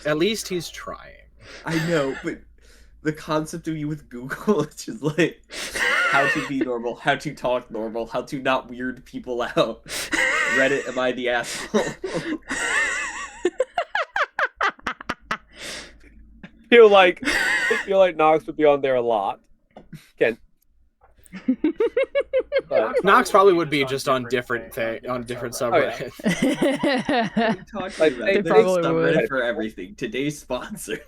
At least he's trying. I know, but the concept of you with Google, it's just like how to be normal, how to talk normal, how to not weird people out. Reddit, am I the asshole? I feel like Nox would be on there a lot. Ken. But, Knox probably would be just on different subreddits. Like, About? they Today's probably subreddit would. for everything. Today's sponsor.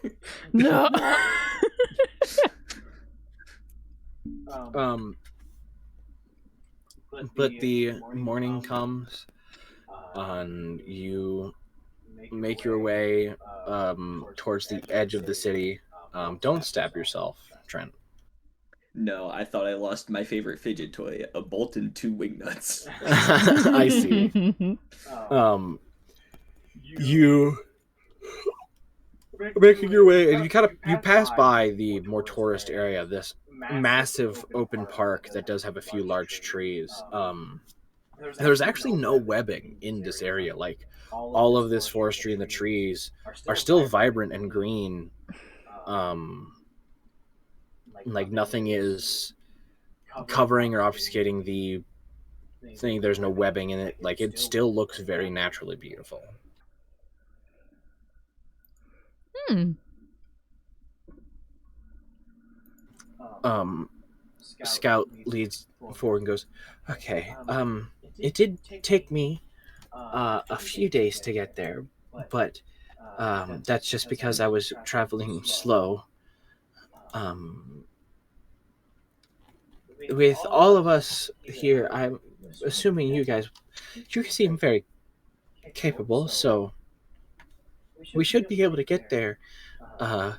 No. But the morning comes, and you make your way towards the edge of the city. Don't stab yourself, Trent. No, I thought I lost my favorite fidget toy, a bolt and 2 wingnuts. I see. You making your way, and you pass by the more tourist area, this massive open park that does have a few large trees. There's actually no webbing in this area. Like, all of this forestry and the trees are still vibrant and green. Like, nothing is covering or obfuscating the thing. There's no webbing in it. Like, it still looks very naturally beautiful. Scout leads forward and goes, okay, it did take me a few days to get there, but that's just because I was traveling slow. With all of us here, I'm assuming you seem very capable, so we should be able to get there about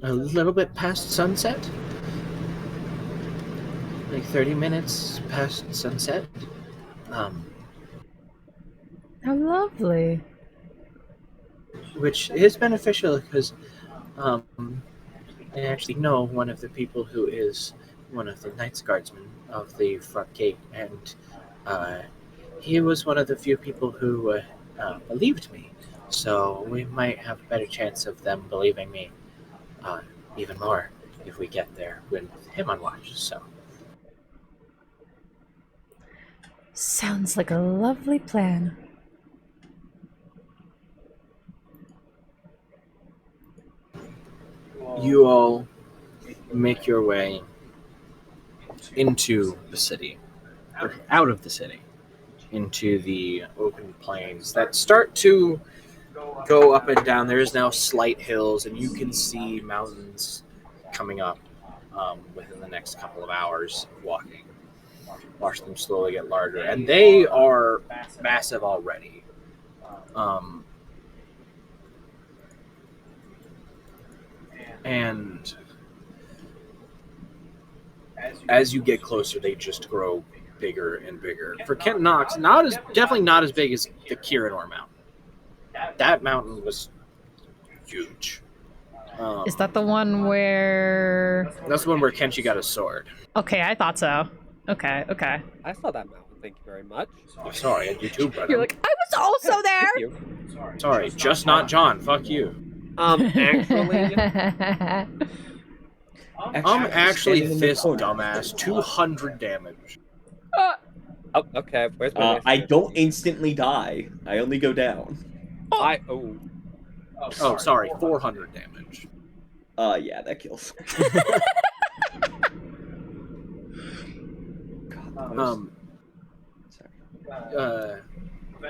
a little bit past sunset, like 30 minutes past sunset. How lovely. Which is beneficial because I actually know one of the people who is one of the Knights Guardsmen of the front gate, and he was one of the few people who believed me. So we might have a better chance of them believing me even more if we get there with him on watch. So Sounds like a lovely plan. you all make your way into the city, or out of the city, into the open plains that start to go up and down. There is now slight hills, and you can see mountains coming up within the next couple of hours of walking. Watch them slowly get larger, and they are massive already. And as you get closer, they just grow bigger and bigger. For Kent Knox, definitely not as big as the Kirinor Mountain. That mountain was huge. Is that the one where... That's the one where Kenshi got his sword. Okay, I thought so. Okay. I saw that mountain. Thank you very much. Oh, sorry, you too, brother. You're like, I was also there! Thank you. Sorry, just not John. Fuck you. Actually, I'm actually standing in the fist corner. dumbass. 200 damage. oh, okay. Where's my next I one? don't instantly die. I only go down. Oh, Oh, sorry, 400 damage. Yeah, that kills. God, Sorry.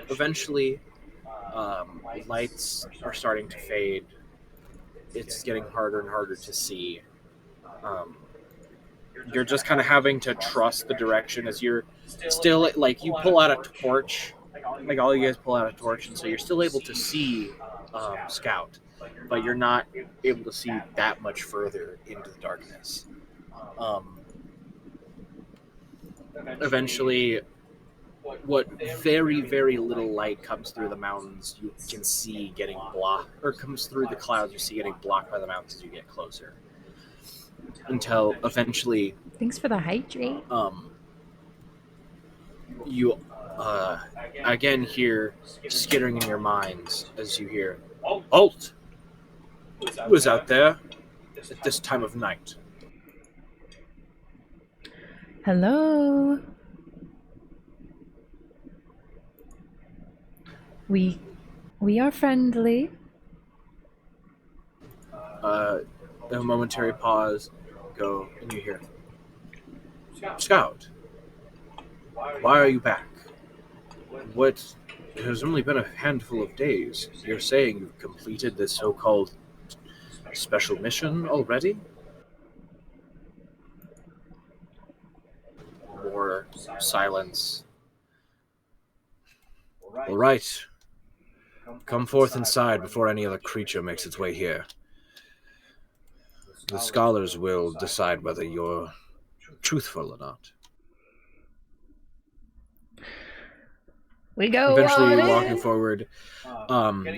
Eventually, lights are starting to fade. It's getting harder and harder to see. You're just kind of having to trust the direction as you're still, like, you pull out a torch, like all you guys pull out a torch, and so you're still able to see Scout, but you're not able to see that much further into the darkness. Eventually, what very, very little light comes through the mountains, you can see getting blocked, or comes through the clouds, you see getting blocked by the mountains as you get closer. Until eventually, Thanks for the hydrate. you again hear skittering in your minds as you hear, "Halt! Who is out there at this time of night?" Hello. We are friendly. A momentary pause, go, and you hear, "Scout, why are you back? What? It has only been a handful of days. You're saying you've completed this so-called special mission already?" More silence. "All right. Come forth inside before any other creature makes its way here. The scholars will decide whether you're truthful or not." We go Eventually, on walking in. forward,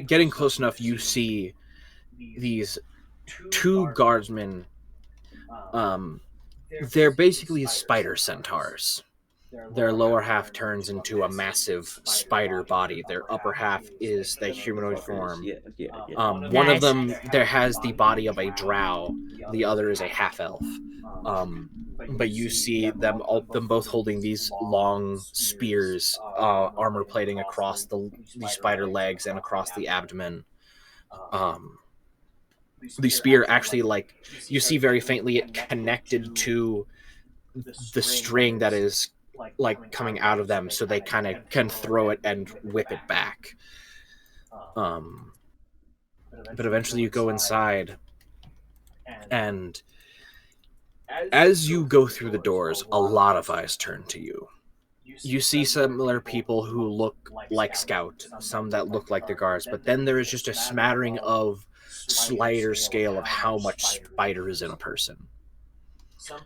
getting close enough, you see these two guardsmen. They're basically spider centaurs. Their lower half turns into a massive spider body. Their upper half is the humanoid form. One Nice. of them there has the body of a drow. The other is a half elf. But you see them both holding these long spears, armor plating across the spider legs and across the abdomen. The spear actually, like, you see very faintly it connected to the string that is like coming out of them, so they kind of can throw it and whip it back. But eventually you go inside, and as you go through the doors, a lot of eyes turn to you. You see similar people who look like Scout, some that look like the guards, but then there is just a smattering of slighter scale of how much spider is in a person.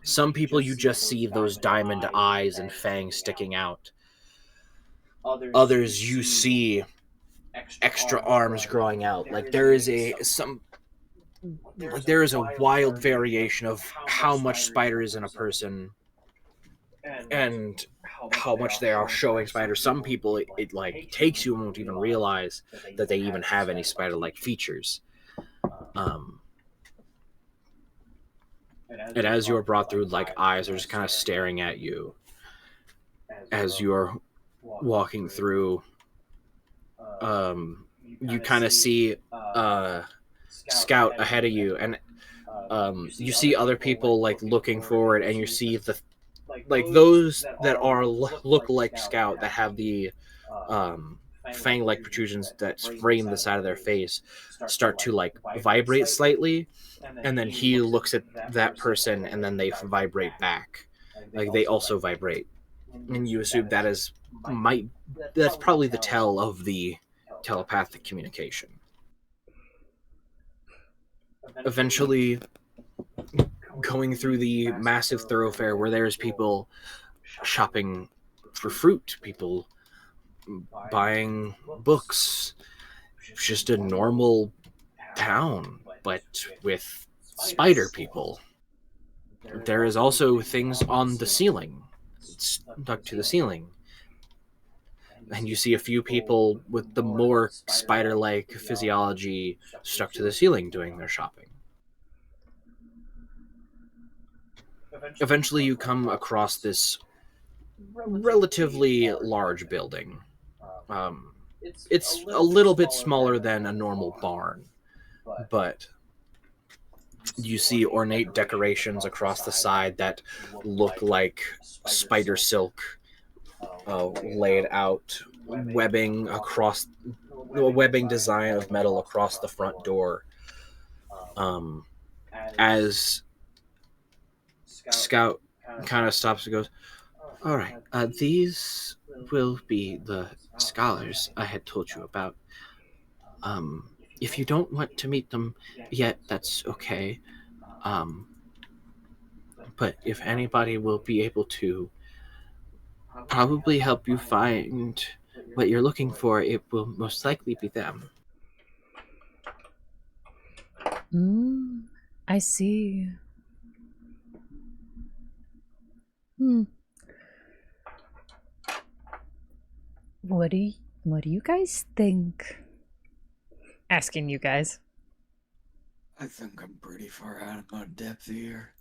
Some people you just see those diamond eyes and fangs sticking out. Others you see extra arms growing out. Like there is a wild variation of how much spider is in a person and how much they are showing spiders. Some people it like takes you and won't even realize that they even have any spider-like features. And as you are brought through, like, eyes are just kind of staring at you as you are walking through. You kind of see Scout ahead of you, and you see other people like looking forward, and you see those that are look like Scout that have the fang-like protrusions that frame the side of their face start to like vibrate slightly, and then he looks at that person and then they vibrate back, like they also vibrate, and you assume that's probably the tell of the telepathic communication. Eventually, going through the massive thoroughfare where there's people shopping for fruit, people buying books, just a normal town, but with spider people. There is also things on the ceiling, stuck to the ceiling. And you see a few people with the more spider-like physiology stuck to the ceiling doing their shopping. Eventually you come across this relatively large building. It's a little bit smaller than a normal barn, but you see ornate decorations across the side that look like spider silk laid out webbing across the webbing design of metal across the front door. As Scout kind of stops and goes, "All right, these will be the scholars I had told you about. If you don't want to meet them yet, that's okay. But if anybody will be able to probably help you find what you're looking for, it will most likely be them." I see. What do you guys think? Asking you guys. I think I'm pretty far out of my depth here.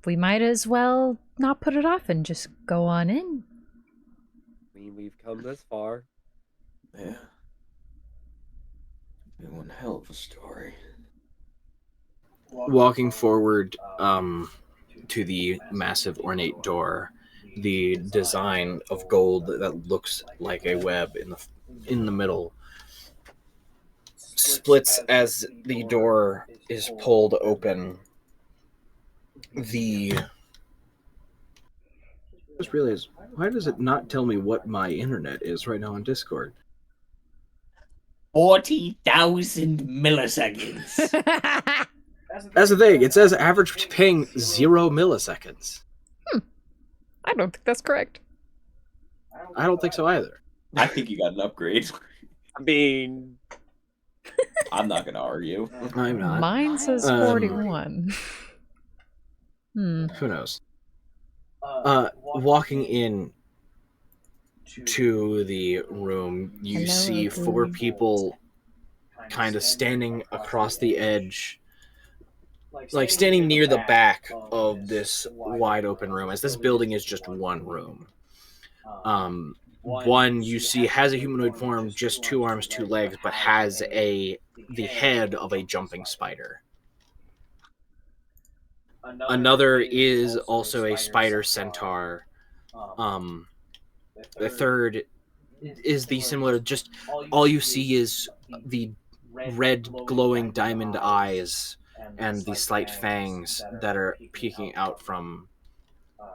We might as well not put it off and just go on in. I mean, we've come this far. Yeah. It's been one hell of a story. Walking forward to the massive ornate door, the design of gold that looks like a web in the middle splits as the door is pulled open. Just realized, why does it not tell me what my internet is right now on Discord? 40,000 milliseconds. That's the thing. It says average ping 0 milliseconds. I don't think that's correct. I don't think so either. I think you got an upgrade. I mean, I'm not gonna argue. I'm not. Mine says 41. Who knows? Walking in to the room, you Hello, see Abu. 4 people kind of standing across the edge, like standing near the back of this wide open room, as this building is just one room. One you see has a humanoid form, just 2 arms, 2 legs, but has the head of a jumping spider. Another is also a spider centaur. The third is the similar, just all you see is the red glowing diamond eyes and the slight fangs that are peeking out from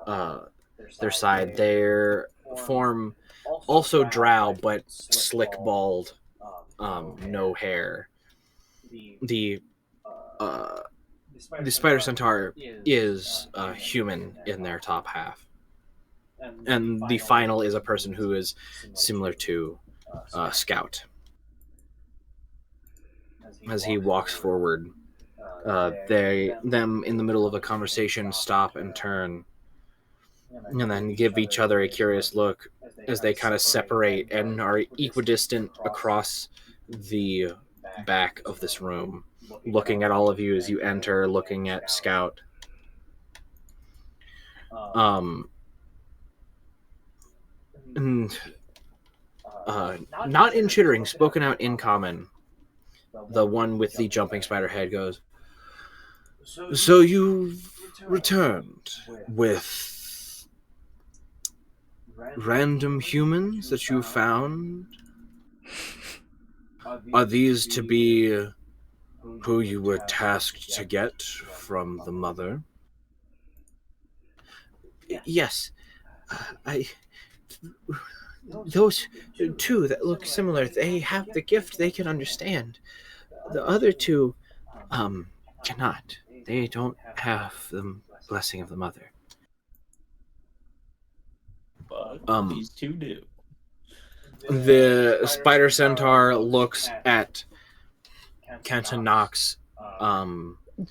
their side. Their form also drow, but slick bald, no hair. The spider centaur is human in their top half, and the final is a person who is similar to Scout. As he walks forward, them in the middle of a conversation stop and turn, and then give each other a curious look as they kind of separate and are equidistant across the back of this room, looking at all of you as you enter, looking at Scout. Not in chittering, spoken out in common. The one with the jumping spider head goes, "So you've returned with random humans that you found? Are these to be who you were tasked to get from the mother?" "Yes. Those 2 that look similar, they have the gift, they can understand. The other 2 cannot. They don't have the blessing of the mother." But these 2 do. The spider centaur looks at Kent and Knox.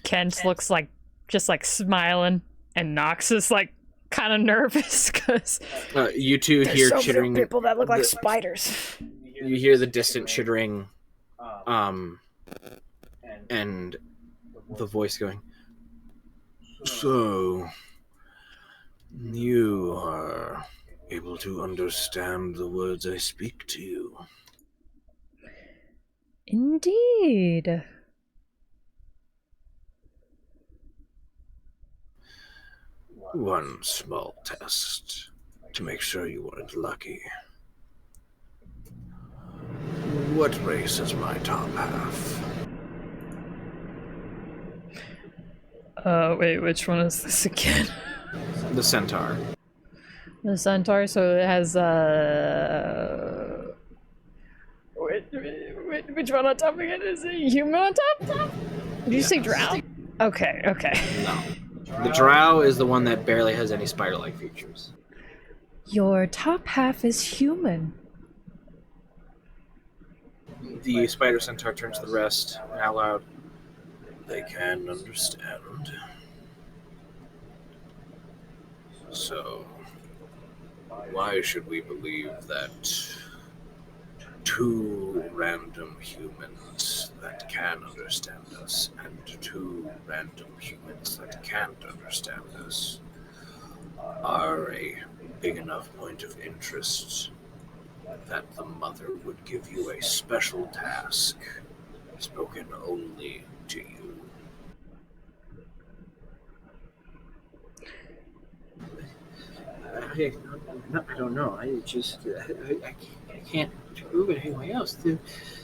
Kent looks like just like smiling, and Nox is like kind of nervous because you 2 hear so chittering. many people that look like spiders. You hear the distant chittering, and the voice going, "So you are able to understand the words I speak to you?" Indeed. "One small test to make sure you weren't lucky. What race is my top half? Wait, which one is this again? The centaur. The centaur, so it has, which one on top again? Is it human on top? Did you say drow? Okay, okay. No. The drow is the one that barely has any spider-like features. Your top half is human. The spider centaur turns to the rest out loud. They can understand. So, why should we believe that two random humans that can understand us and two random humans that can't understand us are a big enough point of interest that the mother would give you a special task spoken only to you? I don't know. I can't prove it anyway else.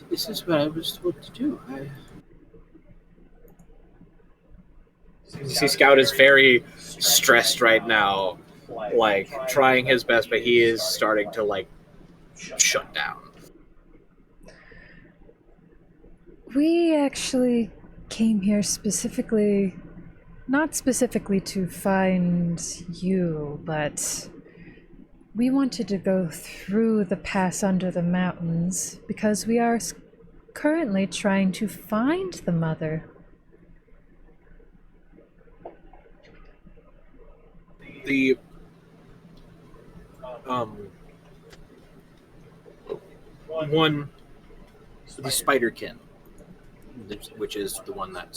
This is what I was told to do. You see, Scout is very stressed right now, like trying his best, but he is starting to like shut down. We actually came here not specifically to find you, but we wanted to go through the pass under the mountains because we are currently trying to find the mother. The the spiderkin, which is the one that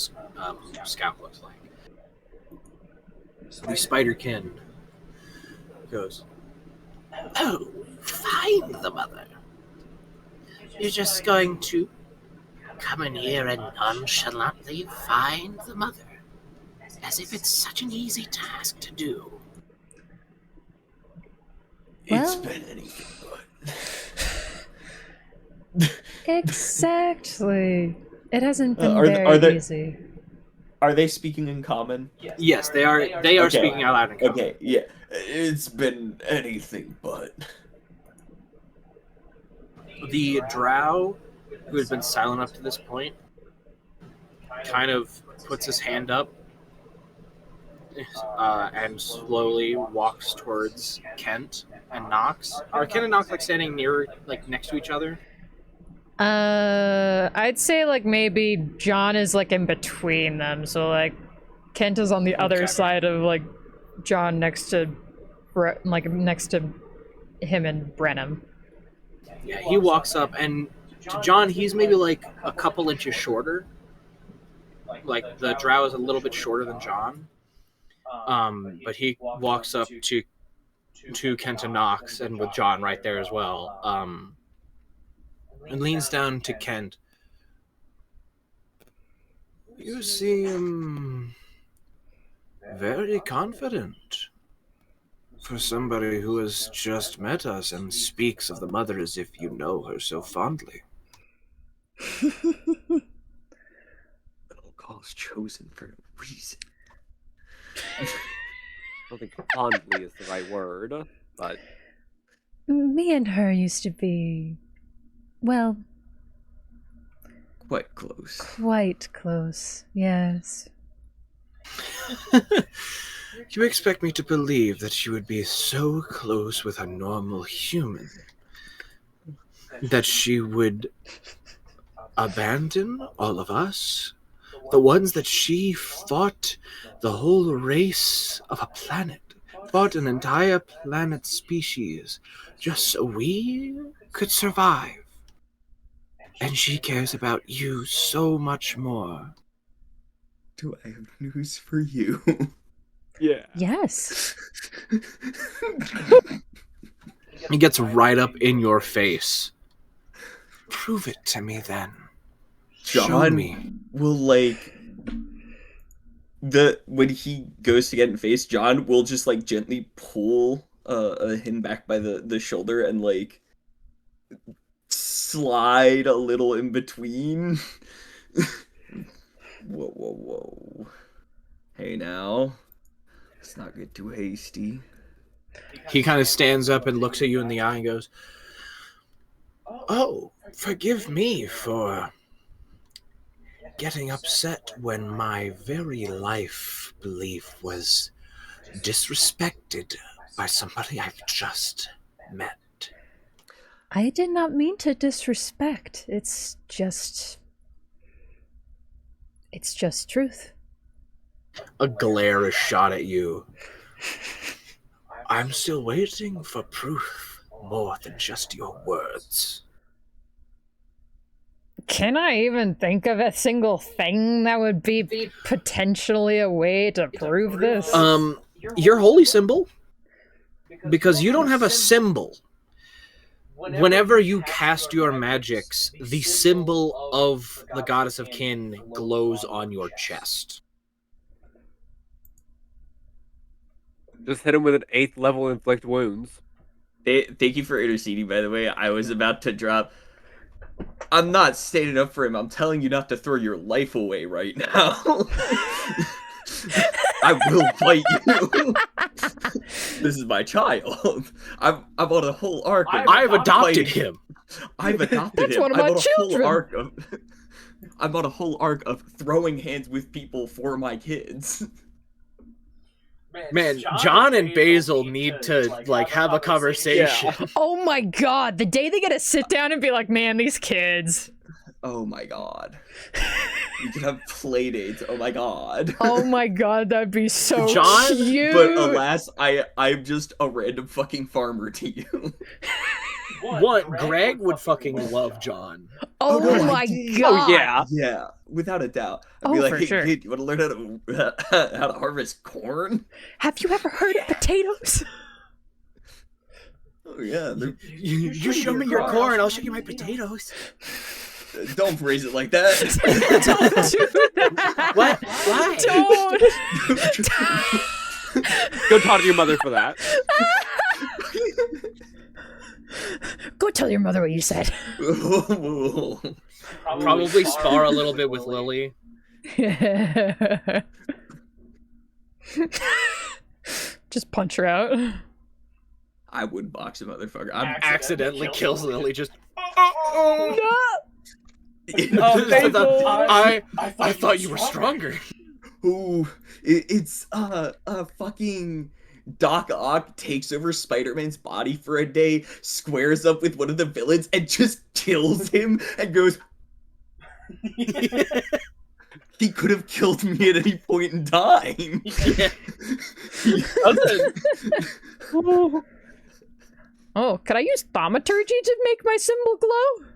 Scout looks like. The spiderkin goes, "Oh, find the mother. You're just going to come in here and nonchalantly find the mother, as if it's such an easy task to do." It's Well- been anything but. Exactly. It hasn't been Are very there- easy. Are they speaking in common? Yes, they are. They are Okay. speaking out loud in common. Okay, yeah. It's been anything but. The drow, who has been silent up to this point, kind of puts his hand up and slowly walks towards Kent and Knox. Are Kent and Knox like standing near, like next to each other? I'd say like maybe John is like in between them, so like Kent is on the other Okay. side of like John next to next to him and Brenham. Yeah, he walks up, and to John, he's maybe like a couple inches shorter. Like the drow is a little bit shorter than John. But he walks up to Kent and Knox, and with John right there as well. And leans down to Kent. You seem very confident for somebody who has just met us and speaks of the mother as if you know her so fondly. Little call's chosen for a reason. I don't think fondly is the right word, but Me and her used to be, well, Quite close. quite close. Yes. You expect me to believe that you would be so close with a normal human that she would abandon all of us? The ones that she fought the whole race of a planet, fought an entire planet species, just so we could survive. And she cares about you so much more. Do I have news for you? yeah. Yes. He gets right up in your face. Prove it to me then. Show John me. will when he goes to get in face, John will just like gently pull him back by the shoulder and like slide a little in between. Whoa. Hey now. Let's not get too hasty. He kind of stands up and looks at you in the eye and goes, "Oh, forgive me for getting upset when my very life belief was disrespected by somebody I've just met." I did not mean to disrespect. It's just truth. A glare is shot at you. I'm still waiting for proof more than just your words. Can I even think of a single thing that would be potentially a way to prove this? Your holy symbol? Because you don't have a symbol. Whenever you cast your magics, the symbol of the goddess of kin glows on your chest. Just hit him with an 8th level inflict wounds. Thank you for interceding, by the way. I was about to drop. I'm not standing up for him. I'm telling you not to throw your life away right now. I will fight you. This is my child. I'm on a whole arc. I've adopted him. I've adopted That's him. one of my I'm on a children. whole arc of. I'm on a whole arc of throwing hands with people for my kids. Man, John and Basil need to like have a conversation. Yeah. Oh my god, the day they get to sit down and be like, man, these kids. Oh my god. We can have play dates. Oh my god. Oh my god, that'd be so John, cute. But alas, I'm just a random fucking farmer to you. What? Greg would fucking love John. Oh no, I my did. god. Oh, yeah. Yeah, without a doubt. I'd Oh, be like, for hey sure. kid, you want to learn how to harvest corn? Have you ever heard of potatoes? Oh yeah. You show me your corn, I'll show you my potatoes. Don't phrase it like that. Don't do that. What? Why? Don't. Go talk to your mother for that. Go tell your mother what you said. Probably spar a little bit with Lily. Just punch her out. I would box a motherfucker. I'm Accidentally kills Lily. Just. No. I thought you were stronger. Ooh, it's fucking Doc Ock takes over Spider-Man's body for a day, squares up with one of the villains, and just kills him and goes, he could have killed me at any point in time. Yeah. Oh, could I use thaumaturgy to make my symbol glow?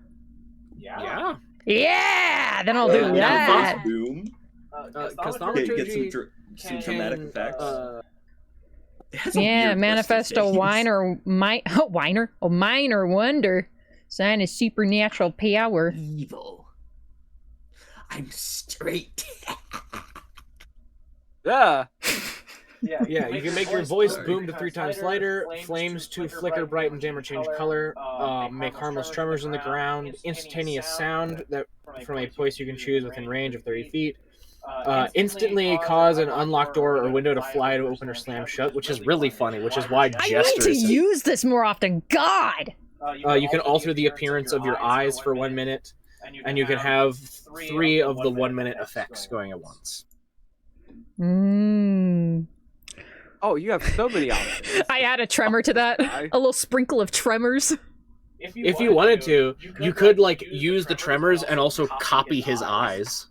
Yeah. Yeah, then I'll do Now that. boom. Because Get some dramatic effects. It has a Yeah, weird manifest a resting face. minor wonder, sign of supernatural power. Evil. I'm straight. Yeah. Yeah, you can make your voice boom to 3 times lighter, flames to flicker, brighten, dim, or change color, make harmless tremors in the ground, instantaneous sound that from a place you can choose within range of 30 feet, instantly cause an unlocked door or window to fly to open or slam shut, which is really funny, which is why I Jester need to is... use this more often. God! You can alter the appearance of your eyes for 1 minute, and you can have 3 of the 1 minute effects going at once. Mmm. Oh, you have so many options. I add a tremor to that. A little sprinkle of tremors. If you wanted to, you could like use the tremors and also copy his eyes.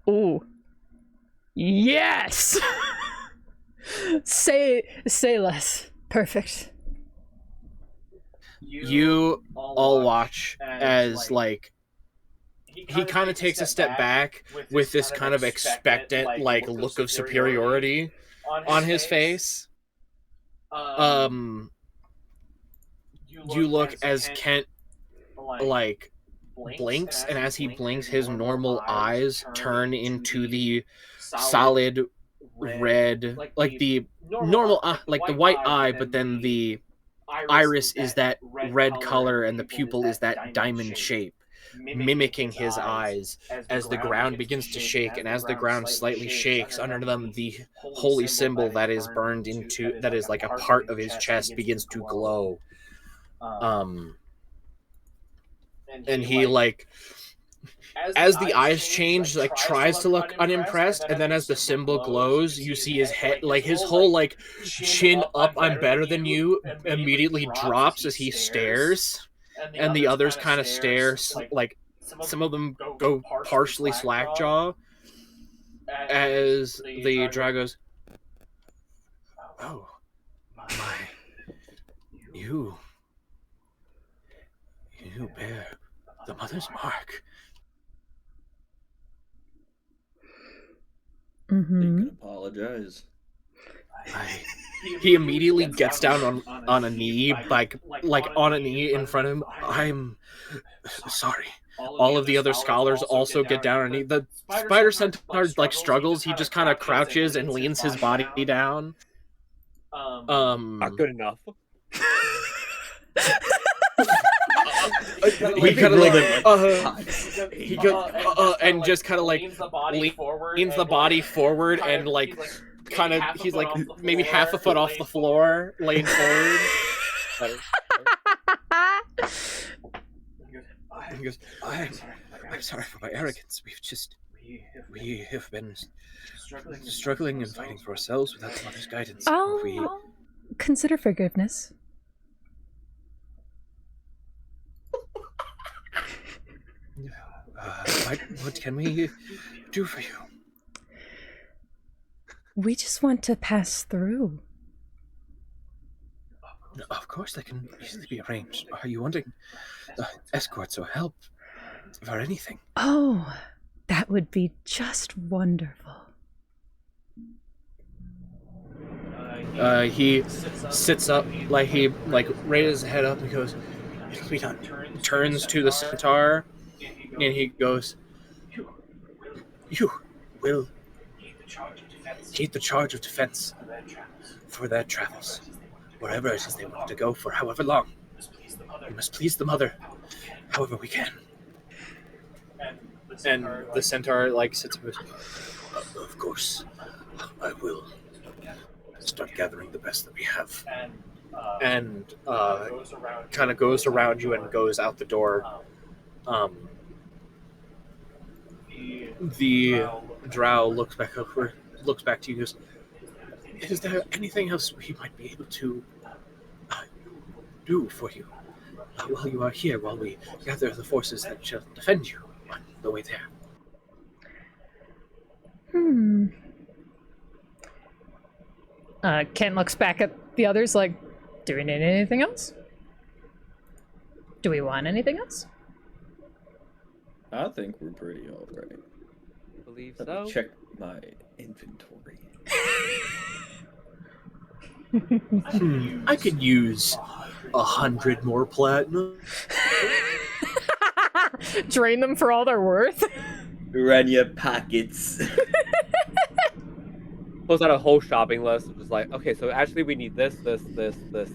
Ooh. Yes! Say less. Perfect. You all watch as like he kind of takes a step back with this kind of expectant like look of superiority on his face. You look as Kent like blinks, and as he blinks, his normal eyes turn into the solid red, like the normal, like the white eye, but then the iris is that red color and the pupil is that diamond shape, mimicking his eyes as the ground begins to shake, and as the ground slightly shakes under them, the holy symbol that is burned into, that is like a part of his chest, begins to glow. And he like, as the eyes change, like tries to look unimpressed, and then as the symbol glows, you see his head, like his whole like chin up, I'm better than you, immediately drops as he stares, and the others kind of stare, like some of them go partially slackjaw, as the drow goes, oh my, you bear the mother's mark. You can apologize. He immediately gets down on a knee, like on a knee in front of him. I'm sorry. All of the other scholars also get down on a knee. The spider centaur like struggles. He just kind of crouches and leans his body down. Not good enough. He kind of like he goes and just kind of like leans the body forward and like kind of, he's like maybe half a foot off the floor, laying forward. He goes, I'm sorry for my arrogance. We have been struggling and fighting for ourselves without the mother's guidance. I'll consider forgiveness. What can we do for you? We just want to pass through. Of course, that can easily be arranged. Are you wanting escorts or help for anything? Oh, that would be just wonderful. He sits up, like he like raises his head up and goes, "It'll be done." Turns to the centaur, and he goes, "You will keep the charge of defense for their travels, wherever it is they want to go for however long. We must please the mother, however we can." And the centaur like sits up. Of course, I will start gathering the best that we have, and kind of goes around you and goes out the door. The drow looks back to you, goes, "Is there anything else we might be able to do for you while you are here, while we gather the forces that shall defend you on the way there?" Ken looks back at the others like, do we need anything else? Do we want anything else? I think we're pretty alright. Believe Let so. me check my inventory. I could use 100 more platinum. Drain them for all they're worth? Run your pockets. Pulls out a whole shopping list of just like, okay, so actually we need this. I'm just you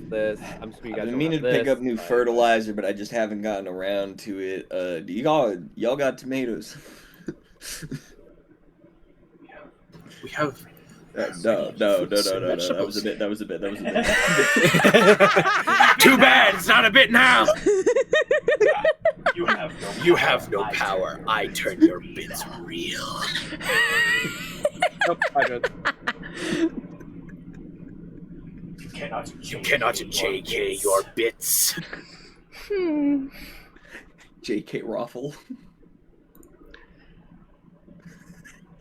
guys I've been know meaning to about pick this, up new but- fertilizer, but I just haven't gotten around to it. Do y'all got tomatoes? We have No. That was a bit. Too bad it's not a bit now. You You have no power. I turn your bits real. Nope, I don't. You cannot JK your bits. JK Raffle.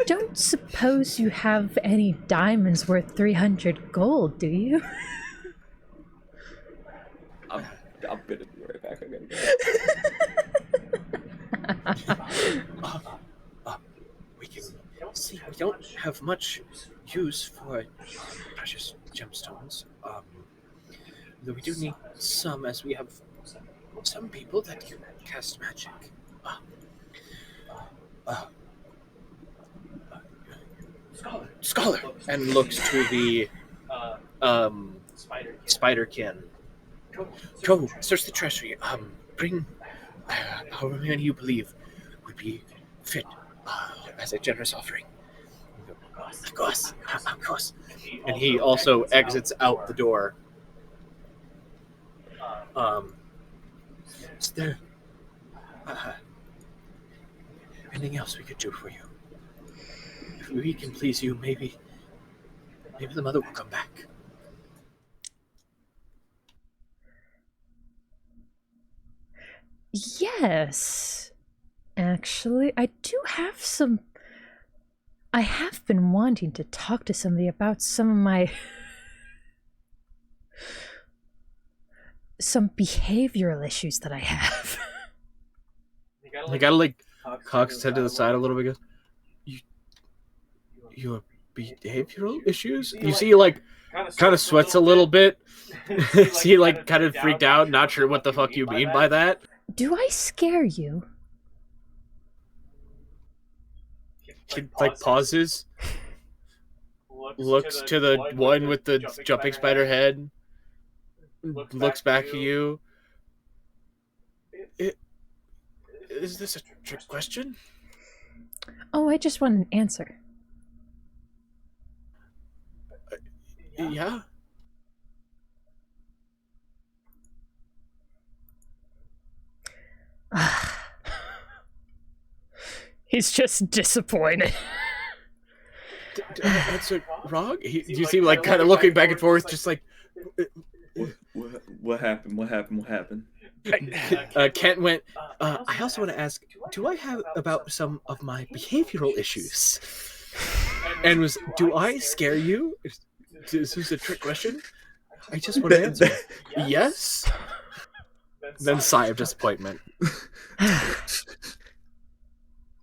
Don't suppose you have any diamonds worth 300 gold, do you? I'm gonna be right back. I gotta go. We can see. We don't have much use for precious gemstones. Though we do need some, as we have some people that can cast magic. Scholar, and looks to the spiderkin. Go, search the treasury. Bring however many you believe would be fit as a generous offering. Of course. And he also exits out the door. Is there anything else we could do for you? If we can please you, maybe the mother will come back. Yes. Actually, I do have some... I have been wanting to talk to somebody about some of my... some behavioral issues that I have. He gotta like cock his head to the side a little bit. Goes, your behavioral issues? You see, like, kind of sweats a little bit. See, like, kind of freaked out, not sure what the fuck you mean by that. Do I scare you? He, like, pauses, looks to the one with the jumping spider head, looks back at you. Is this a trick question? Oh, I just want an answer. Yeah? He's just disappointed. Answer wrong? You see, like, kind of looking back and forth, just like... What happened? Kent went, I also want to ask, do I have about some of my behavioral issues? And was, do I scare you? Is this a trick question? I just want to answer. Yes? Then sigh of disappointment.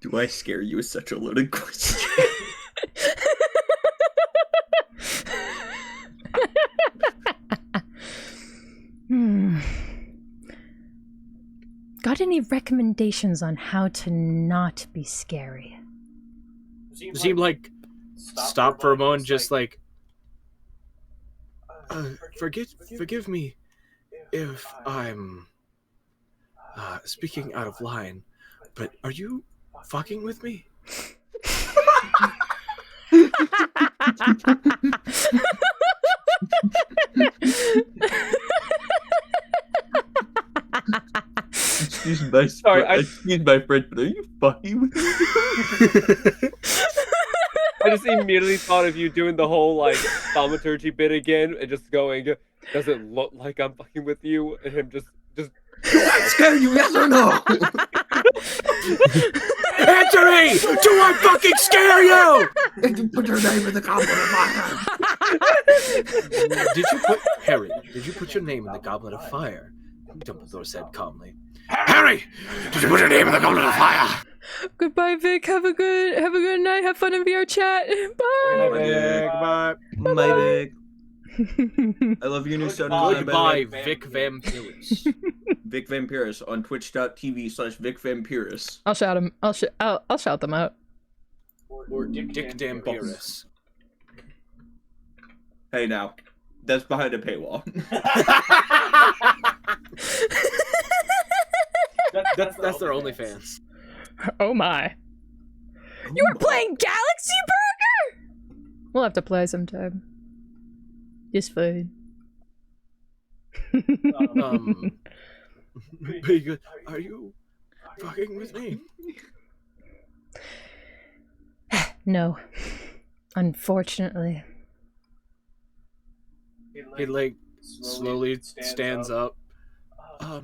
Do I scare you is such a loaded question. Got any recommendations on how to not be scary? Seemed like stop for a moment, just like, forgive me if I'm speaking out of line, but are you fucking with me? Excuse my French, but are you fucking with me? I just immediately thought of you doing the whole, like, thaumaturgy bit again and just going, does it look like I'm fucking with you? And him just... Do I scare you, yes or no? Answer me! Do I fucking scare you? Did you put your name in the goblet of fire? Harry, did you put your name in the goblet of fire? Dumbledore said calmly. Harry! Did you put your name in the goblet of fire? Goodbye, Vic. Have a good night. Have fun in VR chat. Bye. Goodbye. Bye, Vic. I love your new son. Goodbye, Vic Vampirus. Vic Vampirus on twitch.tv/Vic Vampirus. I'll shout him. I'll shout them out. Or Dick Dampirus. Hey, now. That's behind a paywall. That's their OnlyFans. Oh my. You were playing Galaxy Burger? We'll have to play sometime. It's fine. Are you fucking with me? No. Unfortunately. He, like, slowly stands up. I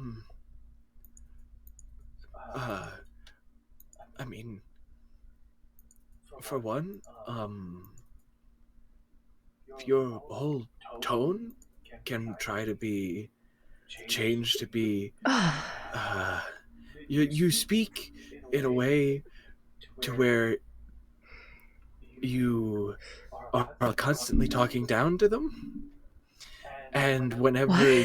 mean, for one, your whole tone can try to be changed to be, you speak in a way to where you are constantly talking down to them, and whenever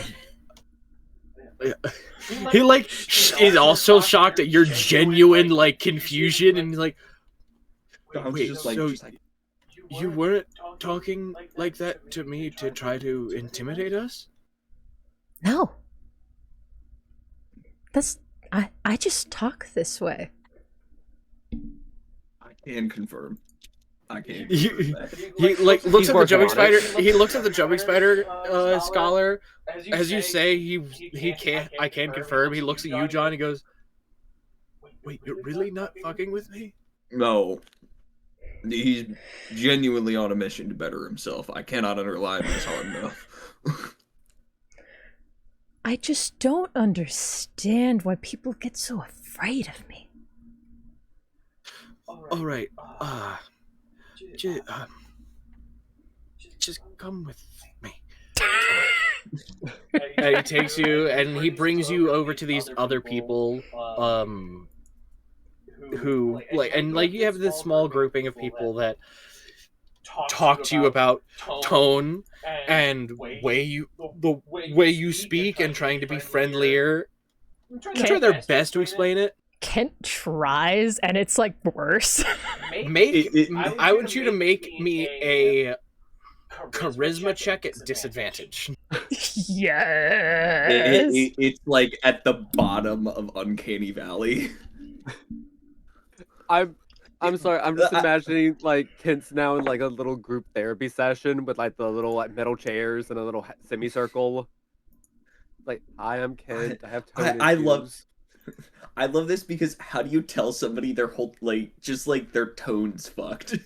he like is also shocked at your genuine like confusion and like, wait, Just so like You weren't talking like that to me to try to intimidate us? No. I just talk this way. I can confirm. I can He, confirm that. he like looks He's at the working jumping on spider. it. He looks at the jumping spider scholar. As you say, he can't. I can confirm. He looks at you, John. He goes, "Wait, you're really not fucking with me?" No. He's genuinely on a mission to better himself. I cannot underline this hard enough. I just don't understand why people get so afraid of me. All right. Just come with me. And he takes you, and he brings you over to these other people, who like you have this small grouping of people that talk to you about tone and the way you speak and trying to be friendlier. Try their best to explain it. Kent tries, and it's like worse. I want you to make me a charisma check at disadvantage. Yes. It's like at the bottom of Uncanny Valley. I'm sorry. I'm just imagining like Kent's now in like a little group therapy session with like the little like metal chairs and a little semicircle. Like, hi, I'm Kent. I have tone issues. I love this because how do you tell somebody their whole just like their tone's fucked?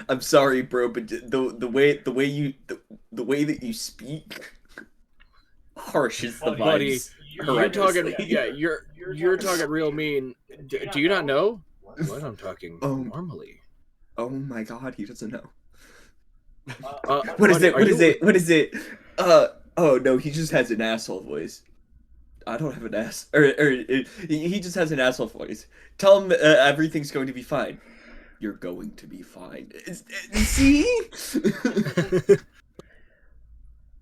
I'm sorry, bro, but the way that you speak, harsh is the Buddy, vibes. you're talking real mean. Do you not know what I'm talking normally? Oh my god, he doesn't know. What is it? Oh no, he just has an asshole voice. I don't have an ass, he just has an asshole voice. Tell him everything's going to be fine. You're going to be fine. See?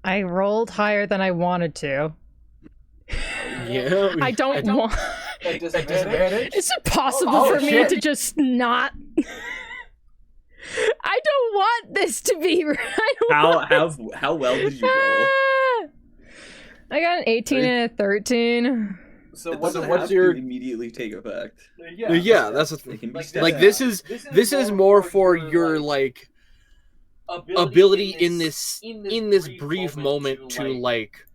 I rolled higher than I wanted to. Yeah. I don't want. At disadvantage? Is it possible for me to just not? I don't want this to be. How well did you roll? I got an 18 and a 13. So what's your immediately take effect? Yeah, that's the thing. Like this is more for your like ability in this brief moment to like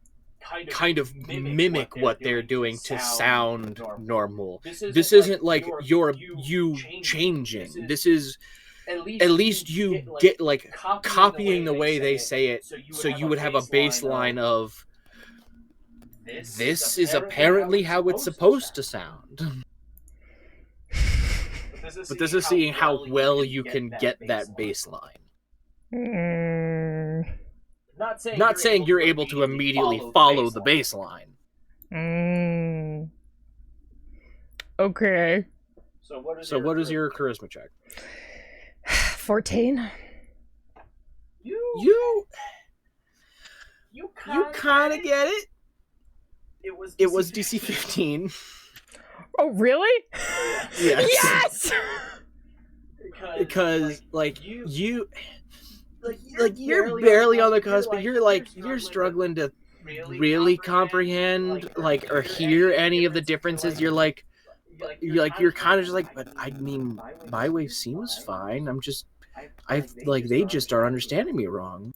kind of mimic what they're doing to sound normal. This isn't like you changing. This is at least you get like copying the way they say it, so you would have a baseline of this is apparently how it's supposed to sound. But this is seeing how well you can get that baseline. Not saying you're able to immediately follow the baseline. Okay. So what is your charisma check? 14. You kind of get it. It was DC 15. Oh, really? Yes. Yes! Because you're barely on the cusp, but you're struggling to really comprehend or hear any of the differences. You're kind of just like, but I mean, my wave seems fine. They just are understanding me wrong.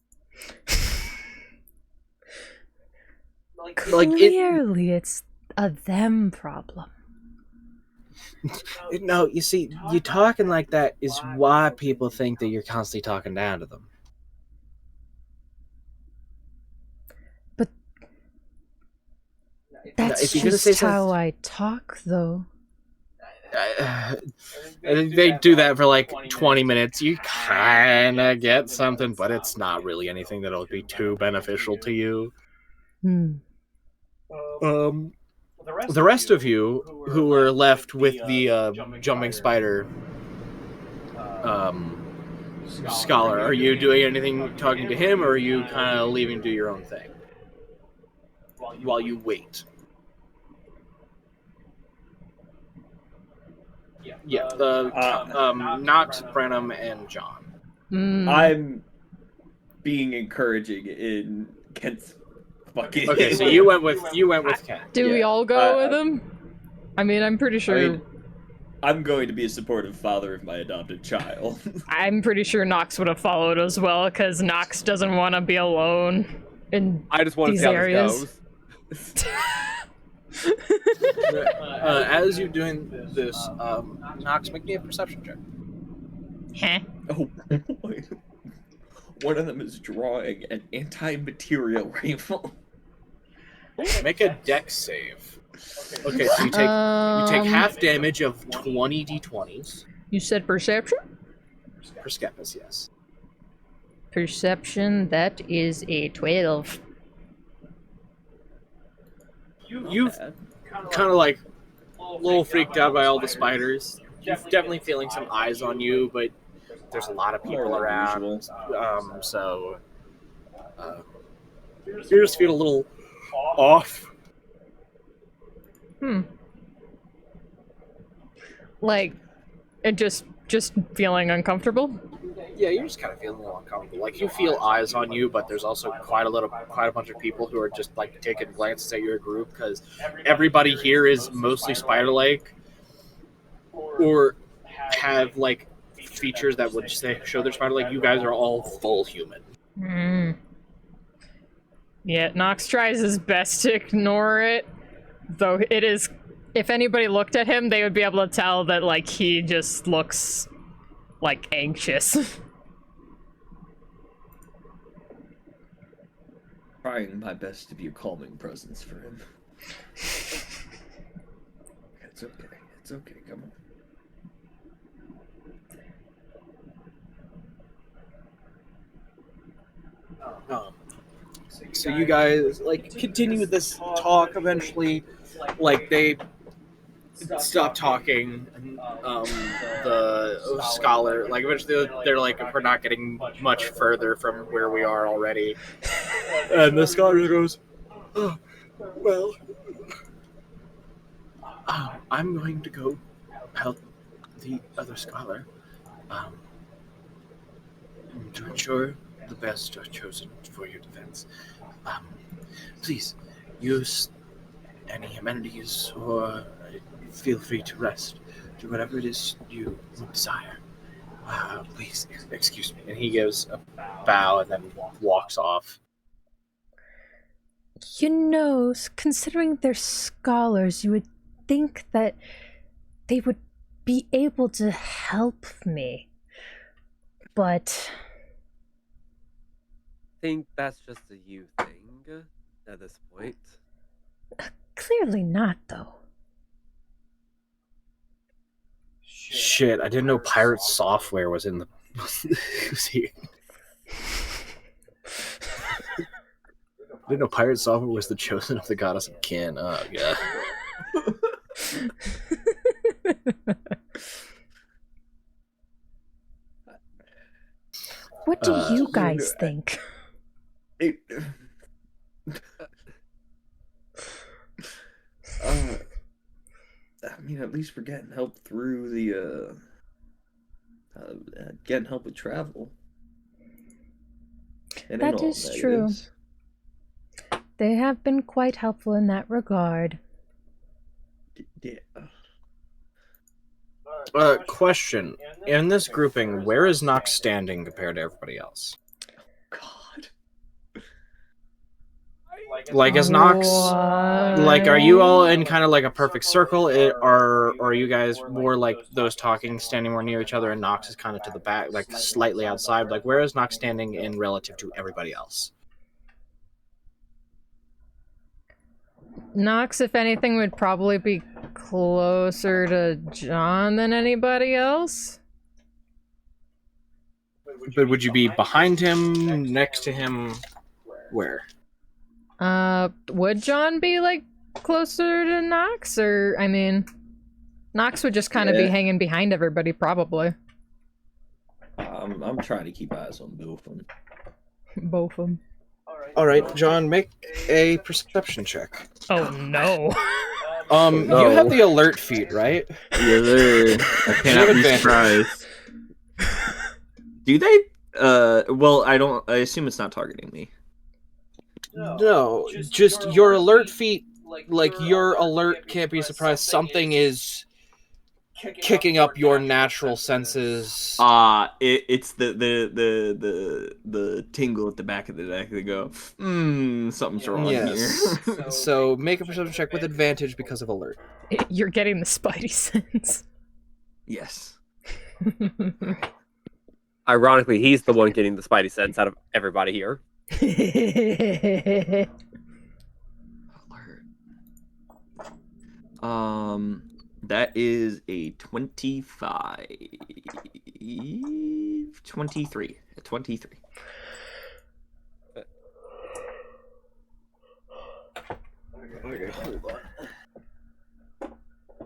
Clearly, it's a them problem. No, you see, you talking like that is why people think that you're constantly talking down to them. But that's just how I talk, though. They do that for like 20 minutes. You kind of get something, but it's not really anything that'll be too beneficial to you. The rest of you who were left with the jumping spider scholar, are you doing anything talking to him, or are you kind of leaving to do your own thing while you wait? Yeah, Knox, Brenham, and John. I'm being encouraging in Kent's fucking. Okay, so you went with Ken. Do we Yeah, all go with him? I mean, I'm pretty sure. I mean, I'm going to be a supportive father of my adopted child. I'm pretty sure Nox would have followed as well, because Nox doesn't want to be alone in I just want to these see how areas. this goes. As you're doing this, Knox, make me a perception check. Heh. Oh boy. One of them is drawing an anti-material rifle. Make a dex save. Okay, so you take half damage of 20 d20s. You said perception? Per Skepis, yes. Perception, that is a 12. You've kind of like a little freaked out by all the spiders. You're definitely feeling some eyes on you, but there's a lot of people More than around. usual. So you just feel a little off. Like, it just feeling uncomfortable? Yeah, you're just kind of feeling a little uncomfortable. Like you feel eyes on you, but there's also quite a bunch of people who are just like taking glances at your group because everybody here is mostly spider-like or have like features that would show they're spider-like. You guys are all full human. Yeah, Nox tries his best to ignore it, though it is. If anybody looked at him, they would be able to tell that like he just looks like anxious. Trying my best to be a calming presence for him. It's okay. It's okay. Come on. So you guys like continue with this talk. Eventually, like they stop talking. The scholar, like eventually, they're like, we're not getting much further from where we are already. And the scholar goes, "Oh, well, I'm going to go help the other scholar to ensure the best are chosen for your defense. Please use any amenities or feel free to rest. Do whatever it is you would desire. Please, excuse me." And he gives a bow and then walks off. You know, considering they're scholars, you would think that they would be able to help me. But I think that's just a you thing at this point. clearly not, though. Shit, I didn't know pirate software was in the. was here. I didn't know pirate software was the chosen of the goddess of kin. Oh, yeah. What do you guys think? I mean, at least we're getting help through the, getting help with travel. And That is true. They have been quite helpful in that regard. Yeah. Question. In this grouping, where is Nox standing compared to everybody else? God. Like, is Nox... Like, are you all in kind of like a perfect circle, or are you guys more like those talking, standing more near each other, and Nox is kind of to the back, like slightly outside? Like, where is Nox standing in relative to everybody else? Nox, if anything, would probably be closer to John than anybody else. But would you be behind him, next to him, where? Would John be, like, closer to Nox? Or, I mean, Nox would just kind of be hanging behind everybody, probably. I'm trying to keep eyes on both of them. Both of them. Alright, John, make a perception check. Oh, no. You have the alert feed, right? Yeah, I cannot be surprised. Do they Well, I assume it's not targeting me. No, just your alert feat, like your alert can't be surprised. Something is kicking up your natural senses. It's the tingle at the back of the neck. They go, something's wrong Yes. here. So make a perception check with advantage because of alert. You're getting the spidey sense. Yes. Ironically, he's the one getting the spidey sense out of everybody here. Alert. That is a 25. 23. 23. Okay, hold on.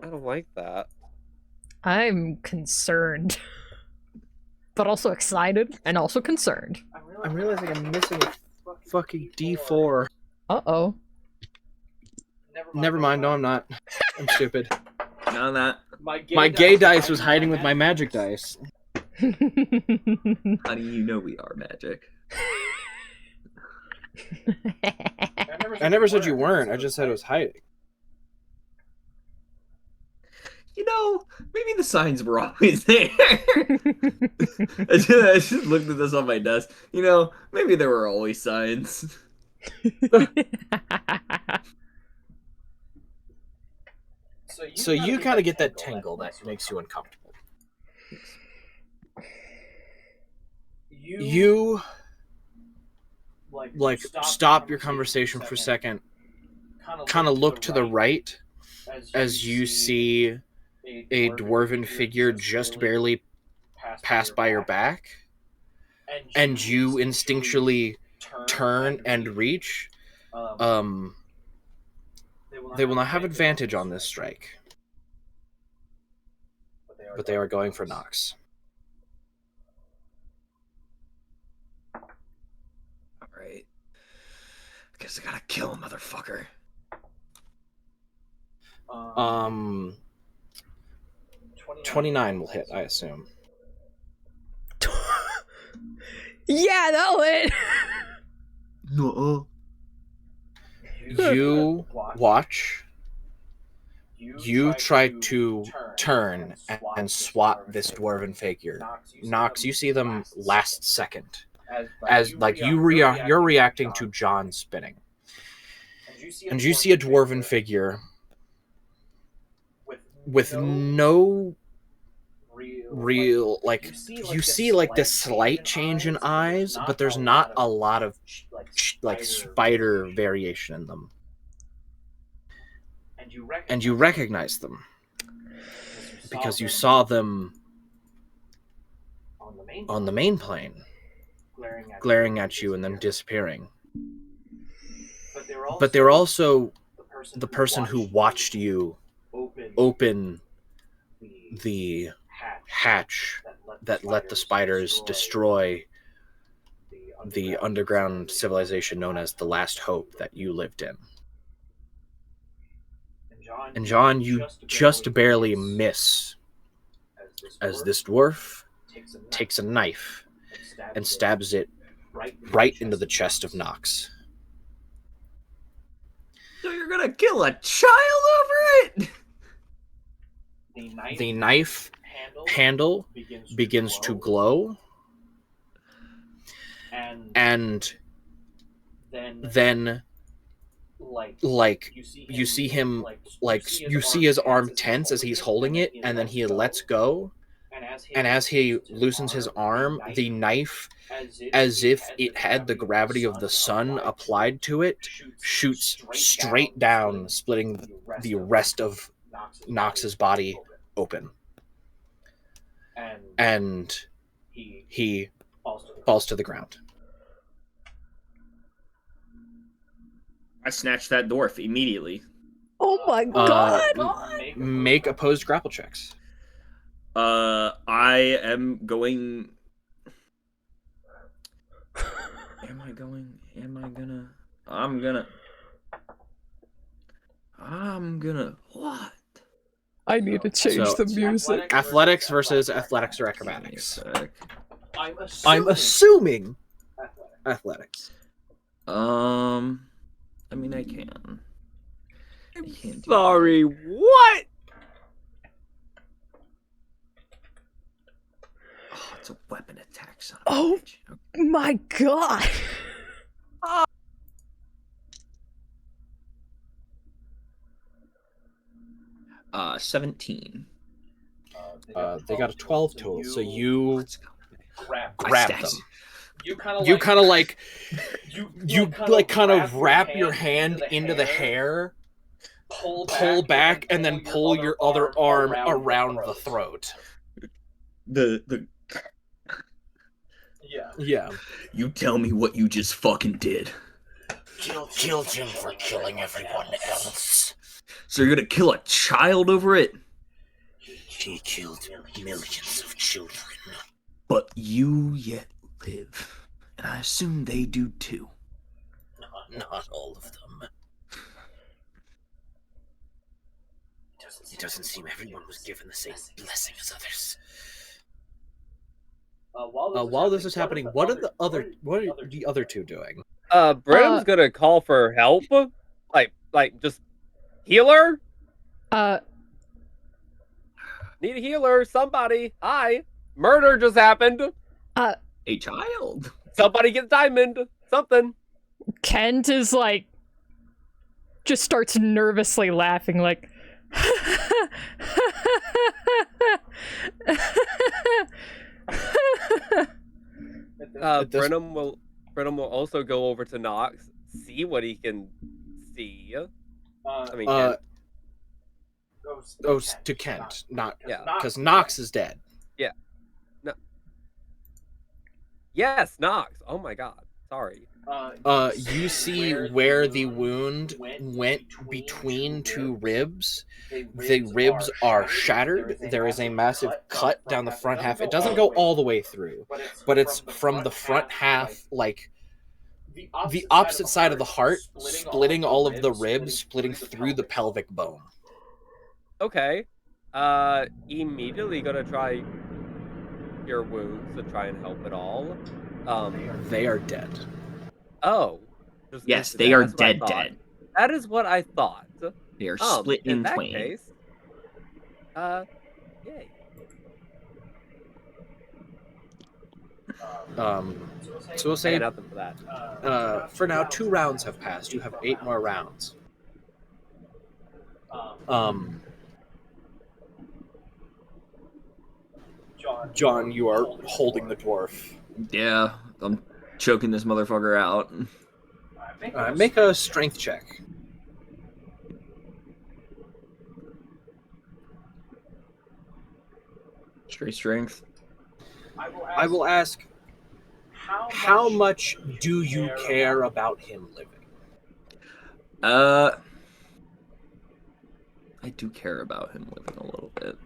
I don't like that. I'm concerned. But also excited and also concerned. I'm realizing I'm missing a fucking D4. Uh-oh. Never mind, no I'm not. I'm stupid. No, that. My gay dice was hiding with my magic dice. How do you know we are magic? I never said you weren't, I just said it was hiding. You know, maybe the signs were always there. I just looked at this on my desk. You know, maybe there were always signs. So you kind of get that tingle that makes you uncomfortable. You like stop your conversation for a second, kind of look to the right as you see a dwarven figure just barely pass by your back, and you instinctually turn and reach. They will not have advantage on this strike, but they are going for Nox. Alright. I guess I gotta kill a motherfucker. 29 will hit, I assume. Yeah, that'll hit! No. You watch. You try to turn and swat this dwarven figure. Nox, you see them last second. As like you're reacting to John spinning. And you see a dwarven figure with no real, like, you see like this slight change in eyes, but there's not a lot of like spider variation in them. And you recognize them because you saw them on the main plane, glaring at you and then disappearing. But they're also the person who watched you open the hatch that let the spiders destroy the underground civilization known as the Last Hope that you lived in. And John, you just barely miss as this dwarf takes a knife and stabs it right into the chest of Nox. So you're gonna kill a child over it? The knife handle begins to glow, and then like you see him, like you see his arm tense as he's holding it, and then he lets go, and as he loosens his arm, the knife, as if it had the gravity of the sun applied to it, shoots straight down, splitting the rest of Nox's body open. And he falls to the ground. I snatched that dwarf immediately. Oh my god! Make opposed grapple checks. I am going... I'm gonna... What? I need to change the music. Athletics versus athletics or acrobatics. I'm assuming athletics. I mean, I can. I can't do Sorry, what? Oh, it's a weapon attack, son. Oh. My god. 17. They got a 12 total, so you Let's go. grab Stacks. them. You kind of like kind of wrap your hand into the hair, pull back, and then pull your other arm around the throat. The Yeah. You tell me what you just fucking did. Killed him for killing everyone else. So you're gonna kill a child over it? He killed millions of children. But you yet live. And I assume they do too. Not all of them. It doesn't seem everyone was given the same blessing as others. While this is happening, what are the other two doing? Brenham's gonna call for help. Like just healer? Need a healer, somebody. Hi. Murder just happened. A child. Somebody get diamond. Something. Kent is like, just starts nervously laughing, like, Brenham will also go over to Nox, see what he can see. I mean, Kent. To Kent, not Yeah. because Nox is dead. Yeah. No. Yes, Nox. Oh my god. Sorry. You see where the wound went between two ribs. The ribs are shattered. There is a massive cut down the front half. It doesn't go all the way through, but it's from the front half, like the opposite side of the heart, splitting all of the ribs, splitting through the pelvic bone. Okay. Immediately gonna try your wounds to try and help it all. They are dead. Oh. Yes, they are dead. That is what I thought. They are split in that twain. Case, yay. So we'll say nothing for that. for now 2 rounds have passed. You have 8 more rounds. John, you are holding the dwarf. Yeah, I'm choking this motherfucker out. Make a strength check. Straight strength. I will ask, how much do you care about him living? I do care about him living a little bit.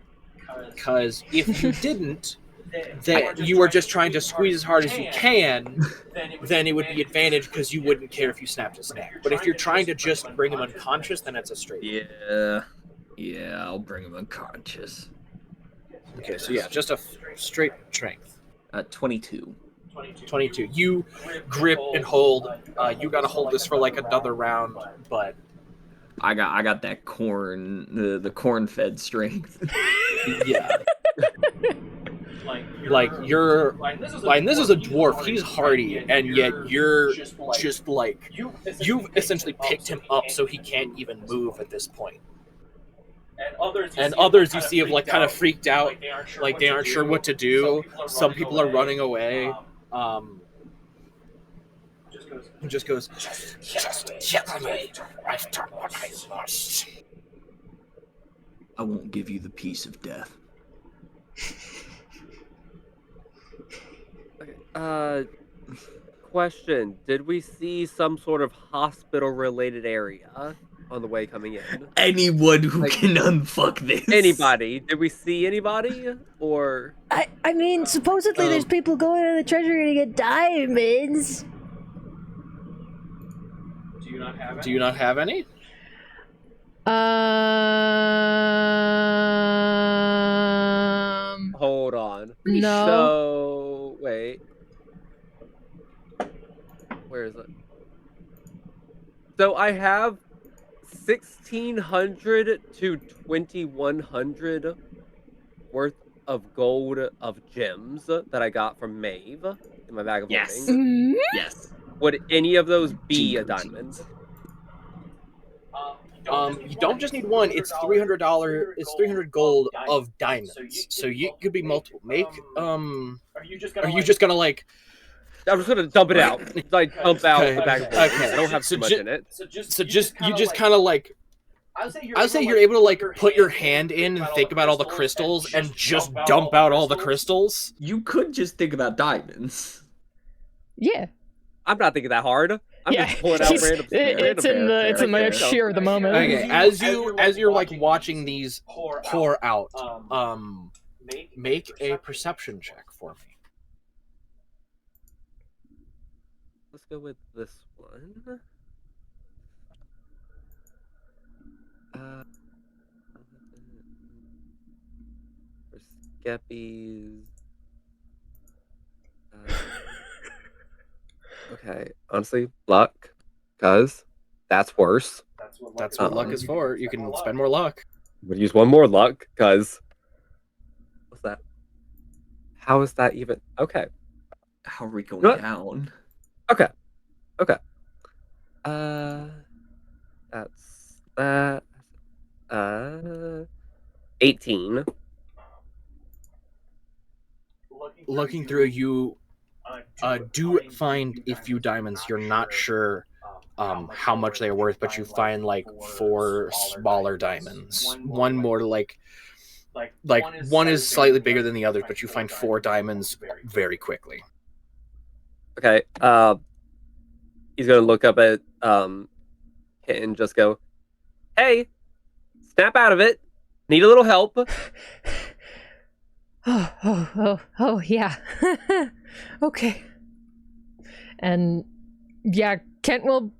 Because if you didn't, that you were just trying to squeeze as hard as you can, then it would be advantage because you wouldn't care if you snapped his neck. But if you're trying to just bring him unconscious, then it's a straight. Yeah, I'll bring him unconscious. Okay, so yeah, just a straight strength. 22. 22. You grip and hold. You gotta hold this for like another round, but I got that corn, the corn-fed strength. yeah. Like you're like this is a dwarf. He's hardy, and yet you're just like you've essentially picked him up so he can't even move at this point. And others you see have like kind of freaked out, like they aren't sure what to do. Some people are running away. Just goes. Just kill me. I've done what I must. I won't give you the peace of death. Okay. Question. Did we see some sort of hospital-related area on the way coming in? Anyone who can unfuck this. Anybody. Did we see anybody? Or... I mean, supposedly there's people going to the treasury to get diamonds. Do you not have any? Hold on. No. So wait. Where is it? So I have 1,600 to 2,100 worth of gold of gems that I got from Maeve in my bag of Yes. holding. Yes. Would any of those be a Jingle, diamond? You don't just need one. It's $300. It's 300 gold of diamonds. So you could be multiple. Are you just gonna like? I'm just gonna dump it out. Like dump out Okay, the bag of holding. okay. I don't have So too much in it. So you just kind of like. I would say you're able to like put your hand in and think about all the crystals and just dump out all the crystals. You could just think about diamonds. Yeah. I'm not thinking that hard. I'm Yeah, just pulling out he's- random. it's in the fair. sheer of the moment. Okay, as you're like watching these pour out, make a perception check for me. Let's go with this one. For Skeppies. Okay, honestly, luck, cause that's worse. That's what luck is for. You can spend more luck. I'm gonna use one more luck, cause what's that? How is that even? Okay, How are we going What? down? okay. That's that. 18. Looking through, you do find a few diamonds. You're not sure how much they are worth, but you find like 4 smaller diamonds. One more like one is slightly bigger than the others, but you find 4 diamonds very quickly. Okay. He's gonna look up at Kit and just go, "Hey, snap out of it. Need a little help." Oh, yeah. Okay. And yeah, Kent will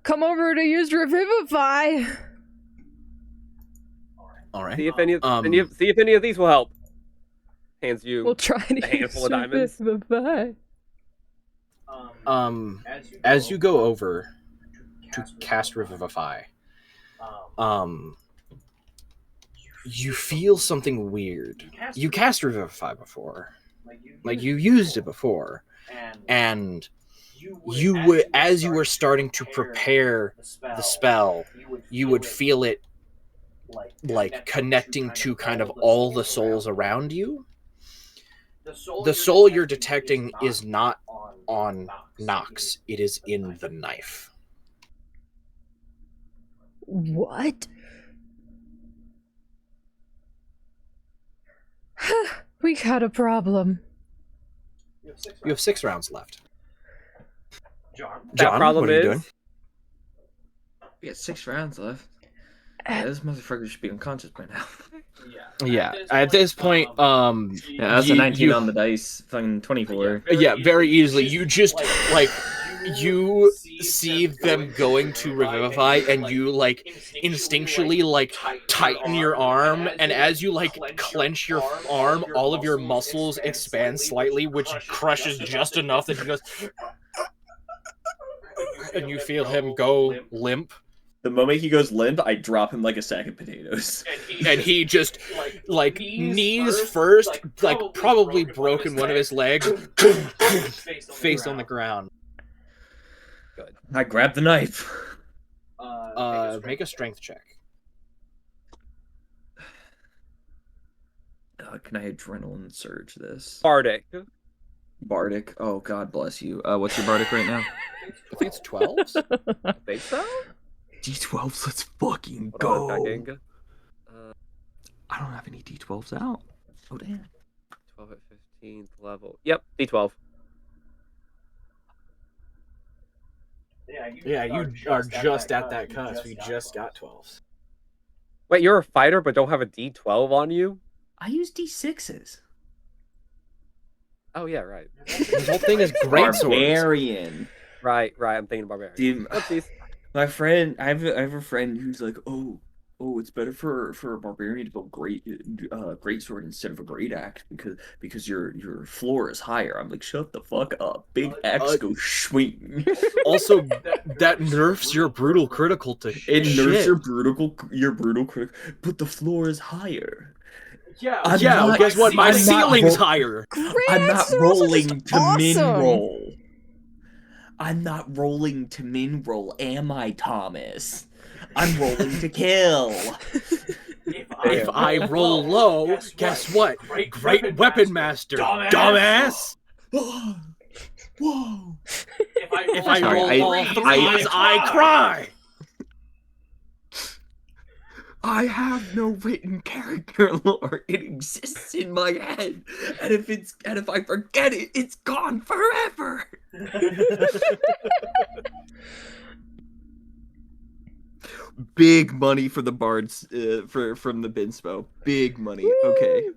come over to use Revivify. All right. See if any of these will help. Hands you We'll try to a handful use of diamonds. Revivify. As you go over to cast Revivify, you feel something weird. You cast Revivify before, like you used it before, and you would, as you were starting to prepare the spell, you would feel it like connecting to kind of all the souls around you. The soul you're detecting is not on Nox, it is in the knife. What? We got a problem. You have 6 rounds left. That John, problem what are you is doing? We got 6 rounds left. Yeah, this motherfucker should be unconscious by now. Yeah, at this point, Yeah, that's a 19 on the dice. Fucking 24. Yeah, very easily. You just like you see them going to revivify, and you like instinctually like tighten your arm, and as you like clench your arm, all of your muscles expand slightly, which crushes just enough that he goes, and you feel him go limp. The moment he goes limp, I drop him like a sack of potatoes. And he just, like, knees first, like, probably broken one of his legs, face on the ground. Good. I grab the knife. Make a strength check. Can I adrenaline surge this? Bardic. Bardic. Oh, God bless you. What's your Bardic right now? I think it's 12s. I think so. D12s, let's fucking Hold go. on, checking. I don't have any D12s out. Oh, damn. 12 at 15th level. Yep, D12. Yeah, you are just at that cusp. You just got 12s. Wait, you're a fighter but don't have a D12 on you? I use D6s. Oh, yeah, right. This whole thing is great swords. Barbarian. Right, I'm thinking barbarian. Dude, Oopsies. my friend, I have a friend who's like, oh, oh, it's better for a barbarian to build great sword instead of a great axe because your floor is higher. I'm like, shut the fuck up. Big axe go swing. Also, that nerfs your brutal critical to It nerfs shit. your brutal critic, but the floor is higher. Yeah, I'm Yeah, not- guess what? My I'm not ceiling's ro- higher. Great I'm not Axe rolls are just rolling to min awesome. roll. I'm not rolling to min roll, am I, Thomas? I'm rolling to kill. If I roll low, guess what? Great Weapon Master, dumbass! Whoa. If I Sorry, roll all threes, I cry! I have no written character lore. It exists in my head, and if I forget it, it's gone forever. Big money for the bards, from the Binspo. Big money. Okay.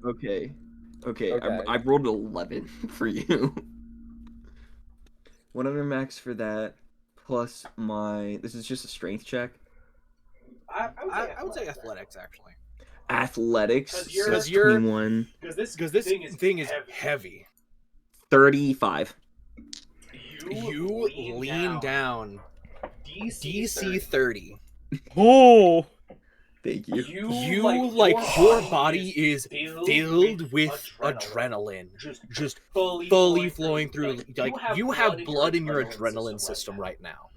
Okay. I rolled 11 for you. 100 max for that, plus my. This is just a strength check. I would say athletics, actually. Athletics, Because so you're- 21. Because this thing is heavy. 35. You lean down. DC 30. Oh, Thank you. You like your body is filled with adrenaline, just fully flowing through. Like you have blood in your adrenaline system right now.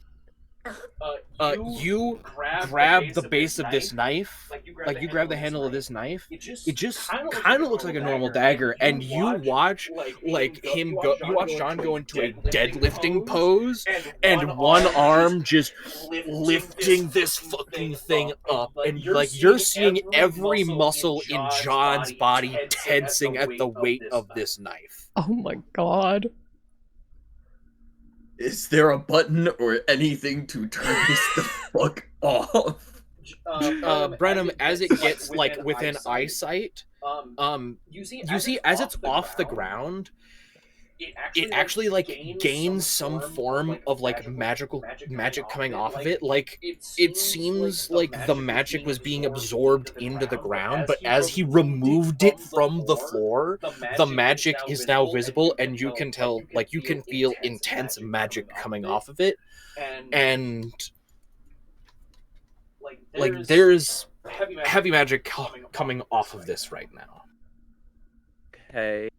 You grab the base of this knife, like you grab the handle of this knife. It just kind of looks like a normal dagger, and you watch like him go. You watch John go into a deadlifting pose, and one arm just lifting this fucking thing up, and like you're seeing every muscle in John's body tensing at the weight of this knife. Oh my god. Is there a button or anything to turn this the fuck off? Brenham, as it gets like within eyesight, you see as it's off the ground, it actually like gains some form of like magic coming off of it. Like it seems like the magic was being absorbed into the ground, but as he removed it from the floor, the magic is now visible, and you can tell, like you can feel intense magic coming off of it, and like there's heavy magic coming off of this right now. okay.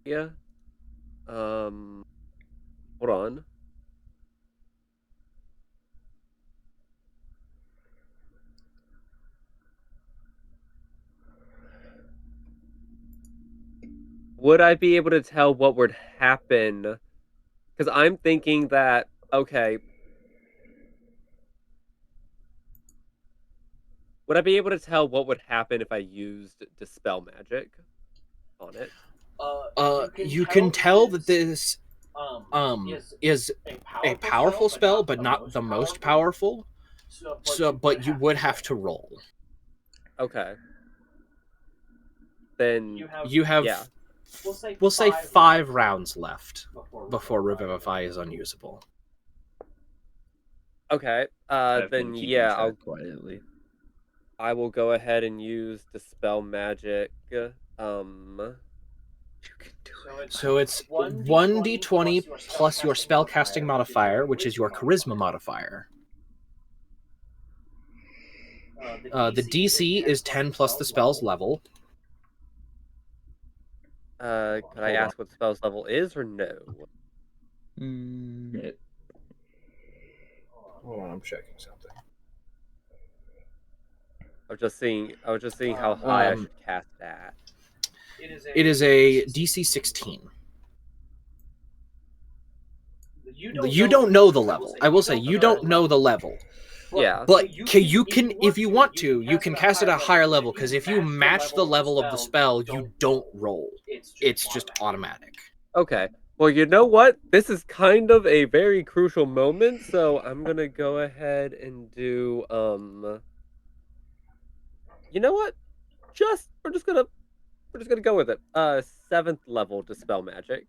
Hold on. Would I be able to tell what would happen? Because I'm thinking that, okay. Would I be able to tell what would happen if I used Dispel Magic on it? You can tell that this is a powerful spell, but not the most powerful. But you would have to roll. Okay. Then You have, yeah. we'll say 5 rounds left before Revivify is unusable. Okay. Then yeah, I will go ahead and use Dispel Magic. So it's 1d20 plus your spellcasting modifier, which is your charisma modifier. The DC is 10 plus the spell's level. Could I ask what the spell's level is or no? Hold on, I'm checking something. I was just seeing how high I should cast that. It is a DC 16. You don't know the level. I will say you don't know the level. Yeah. But you can, if you want to, you can cast it at a higher level, because if you match the level of the spell, you don't roll. It's just automatic. Okay. Well, you know what? This is kind of a very crucial moment, so I'm gonna go ahead and do you know what? We're just gonna go with it. 7th level Dispel Magic.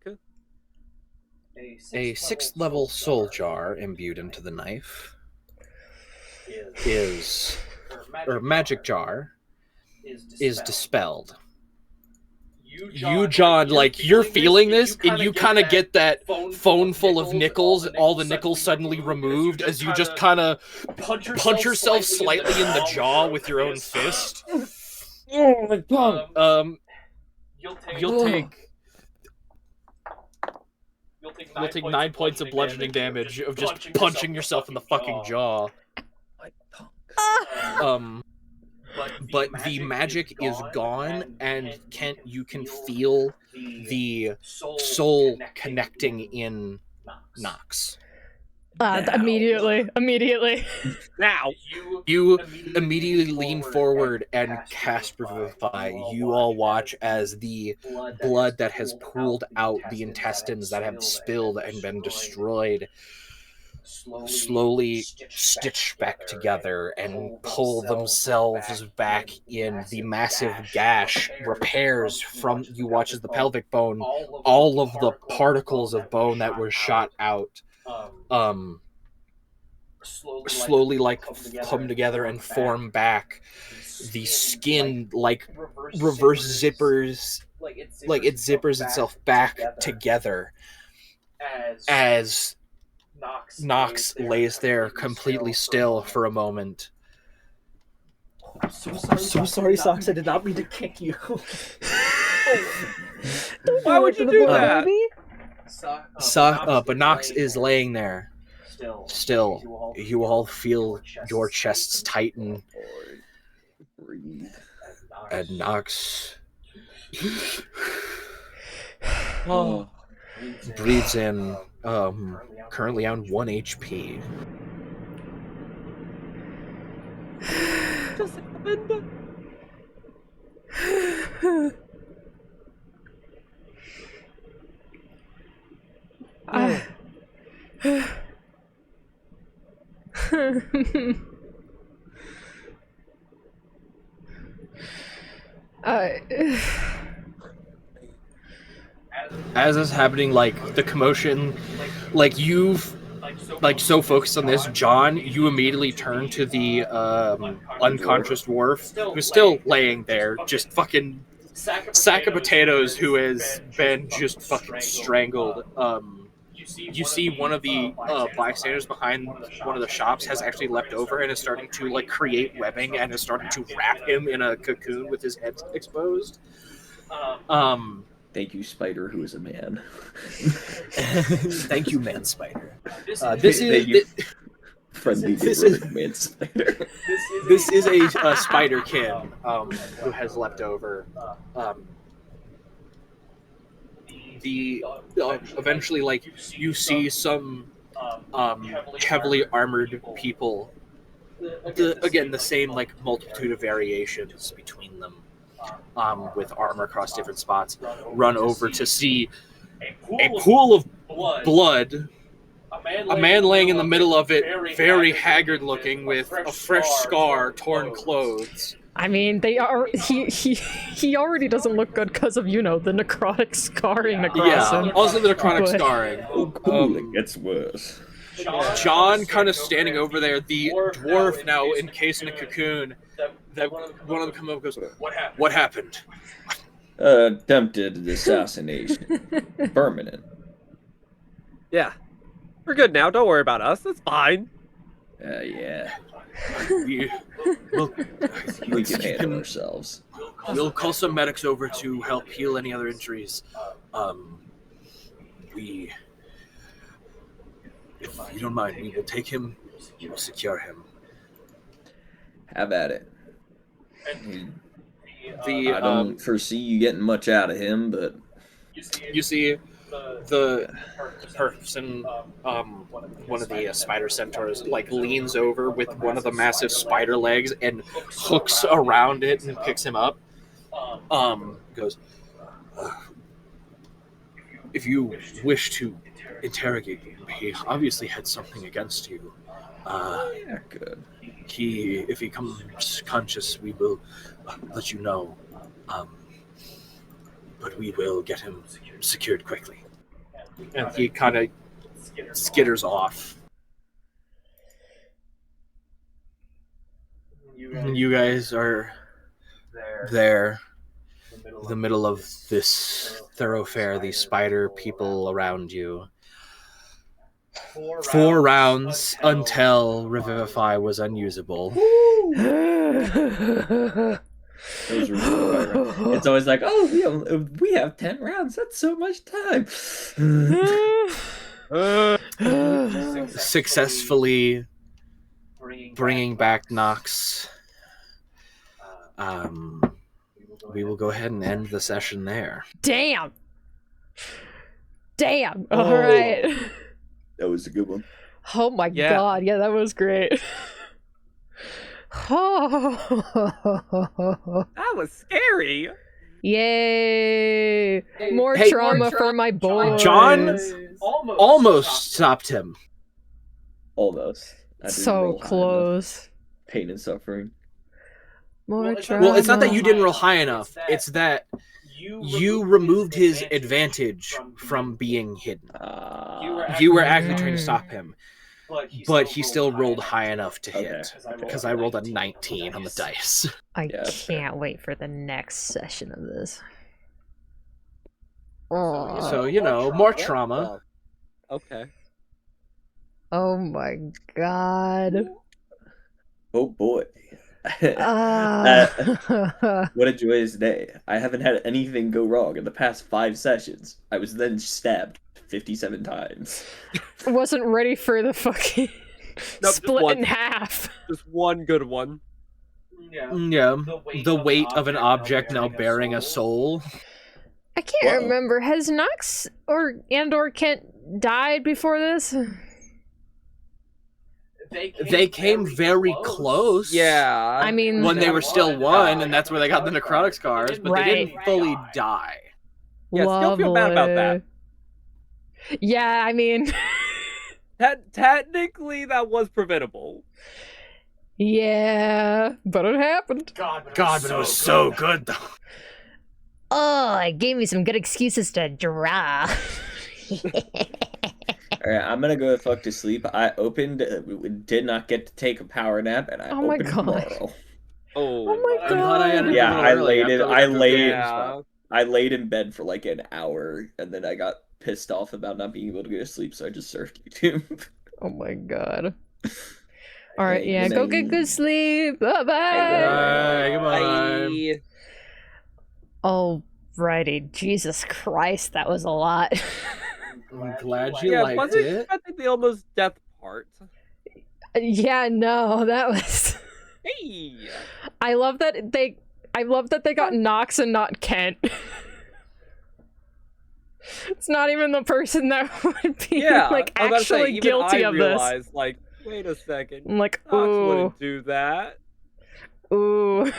A 6th level soul jar imbued into the knife is magic jar is dispelled. You, John, like, you're feeling this, and you kind of get that phone full of nickels, all the nickels suddenly removed as you just kind of punch yourself slightly in the jaw with your own fist. Oh my god. You'll take 9 points of bludgeoning damage of just punching yourself in the fucking jaw. But the magic is gone, and you can feel the soul connecting in Nox. Immediately. Now. You immediately lean forward and cast Revivify. You all watch as the blood that has pooled out, the intestines that have spilled and been destroyed, slowly stitch back together and pull themselves back in. The massive gash repairs from, you watch as the pelvic bone, all of the particles of bone that were shot out slowly like come together and form back. The skin like reverse zippers, like it zippers itself back together as Nox lays there completely still for a moment. I'm so sorry, Socks. I did not mean to kick you. Why would you do that? But Nox is laying there. Still, you all feel your chests tighten. And Nox breathes in, currently on 1 HP. Just happened. As this is happening, like the commotion, like you've like so focused on this, John, you immediately turn to the unconscious dwarf who's still laying there, just fucking sack of potatoes, who has been just fucking strangled. You see one of the bystanders behind one of the shops has actually leapt over and is starting to like create webbing and is starting to wrap him in a cocoon with his head exposed. Thank you, Spider, who is a man. Thank you, man spider. This is friendly this neighborhood man spider. This is a spiderkin who has leapt over. Eventually, like, you see some heavily armored people. Again, the same like multitude of variations between them, with armor across different spots, run over to see a pool of blood. A man laying in the middle of it, very haggard looking, with a fresh scar, torn clothes. I mean, he already doesn't look good because of, the necrotic scarring across him. Yeah, also the necrotic scarring. Oh, cool, it gets worse. John kind of standing over there, the dwarf now encased in a cocoon, that one of them come up and goes, "What happened?" Attempted assassination. Permanent. Yeah. We're good now. Don't worry about us. That's fine. Yeah. We can handle ourselves. We'll call some medics over to help heal any other injuries. If you don't mind, we will take him. We will secure him. Have at it. I don't foresee you getting much out of him, but you see the person, one of the spider centaurs, like leans over with one of the massive spider legs and hooks around it and picks him up. Goes, if you wish to interrogate him, he obviously had something against you. Yeah, good. If he comes conscious, we will let you know. But we will get him secured quickly. And he kind of skitters off. You guys are there, in the middle of this thoroughfare, these spider people around you. 4 rounds until Revivify was unusable. Those Revivify rounds. It's always like, oh, we have 10 rounds. That's so much time. Successfully bringing back Nox. We will go ahead and end the session there. Damn. All right. That was a good one. Oh my god. Yeah, that was great. That was scary. Yay! More Hey, trauma for my boys. John almost stopped him. Almost. I didn't So roll high enough. close. Pain and suffering. More trauma. Well, it's not that you didn't roll high enough. It's that you removed his advantage from being hidden. You were actually trying to stop him, but he still rolled high enough to hit. Because I rolled a 19 on the dice. I can't wait for the next session of this. Oh, So, you know, more trauma. Okay. oh my god. Oh boy. Ah. What a joyous day. I haven't had anything go wrong in the past 5 sessions. I was then stabbed 57 times. Wasn't ready for the fucking Nope, split in half. Just one good one. Yeah. The weight of an object now bearing a soul. I can't remember. Has Nox or Kent died before this? They came very close. Yeah. I mean, When they were still one, and that's where they got the necrotic scars, but they didn't fully die. Yeah, still feel bad about that. Yeah, I mean, technically that was preventable. yeah, but it happened. God, but it was so good, though. Oh, it gave me some good excuses to draw. Alright, I'm gonna go the fuck to sleep. I opened, did not get to take a power nap, and I Oh my opened God. tomorrow. Oh my I'm glad I ended Yeah, a I little early laid it. after we I got through laid. games. I laid in bed for like an hour, and then I got pissed off about not being able to go to sleep, so I just surfed YouTube. Oh my god. All right, Hey, yeah, good go night. get good sleep. Bye bye. Bye, goodbye. Alrighty, Jesus Christ, that was a lot. I'm glad you liked wasn't it. expecting the almost death part. Yeah, no, that was. Hey. I love that they got Nox and not Kent. It's not even the person that would be like I was about to say, actually even guilty I of this. realized, like, wait a second. I'm like, Nox ooh, wouldn't do that. ooh.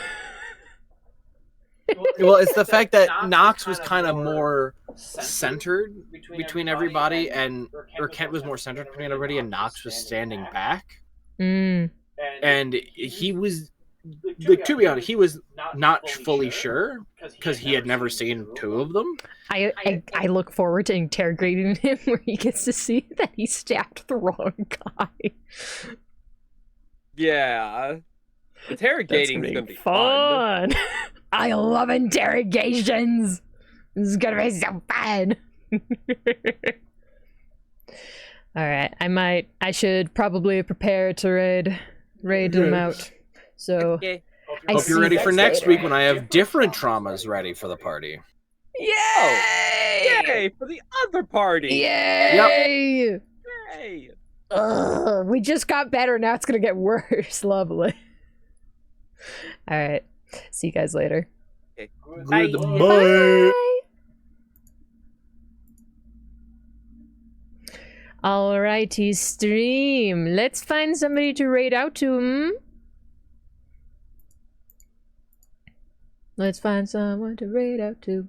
Well, it's the fact that Nox was kind of more centered between everybody, or Kent was more centered between everybody, and Nox was standing back. Mm. And he was, like, to be honest, he was not fully sure because he had never seen 2 of them. I look forward to interrogating him where he gets to see that he stabbed the wrong guy. Yeah. Interrogating is gonna be fun. I love interrogations. This is gonna be so fun. All right, I should probably prepare to raid them out. So Okay. I Hope you're see ready you for guys next later. week when I have different traumas ready for the party. Yay! Yay for the other party. Yay! Yay. Ugh, we just got better. Now it's gonna get worse. Lovely. All right. See you guys later. Okay. Goodbye. Bye. Alrighty, stream. Let's find somebody to raid out to. Let's find someone to raid out to.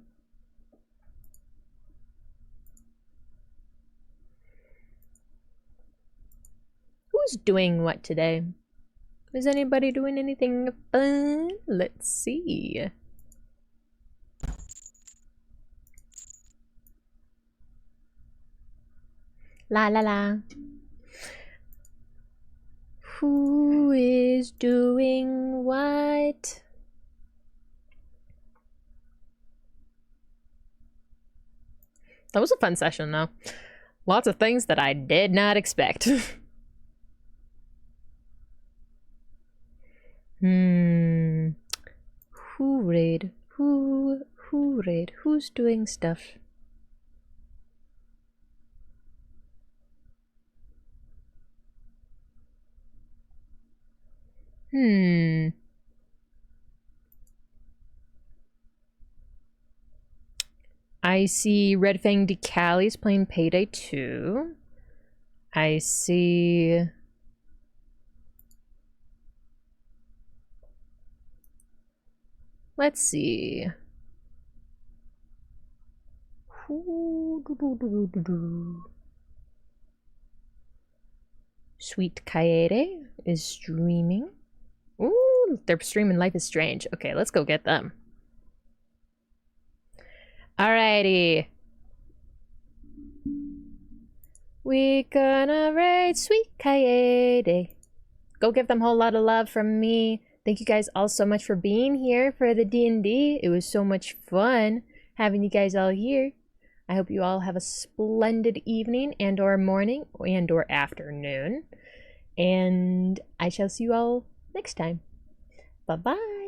Who's doing what today? Is anybody doing anything fun? Let's see. La la la. Who is doing what? That was a fun session, though. Lots of things that I did not expect. Who raid? Who raid? Who's doing stuff? I see Red Fang Decali's playing Payday 2. I see... Let's see. Sweet Kaede is streaming. Ooh, they're streaming Life is Strange. Okay, let's go get them. Alrighty. We gonna raid Sweet Kaede. Go give them a whole lot of love from me. Thank you guys all so much for being here for the D&D. It was so much fun having you guys all here. I hope you all have a splendid evening and or morning and or afternoon. And I shall see you all next time. Bye-bye.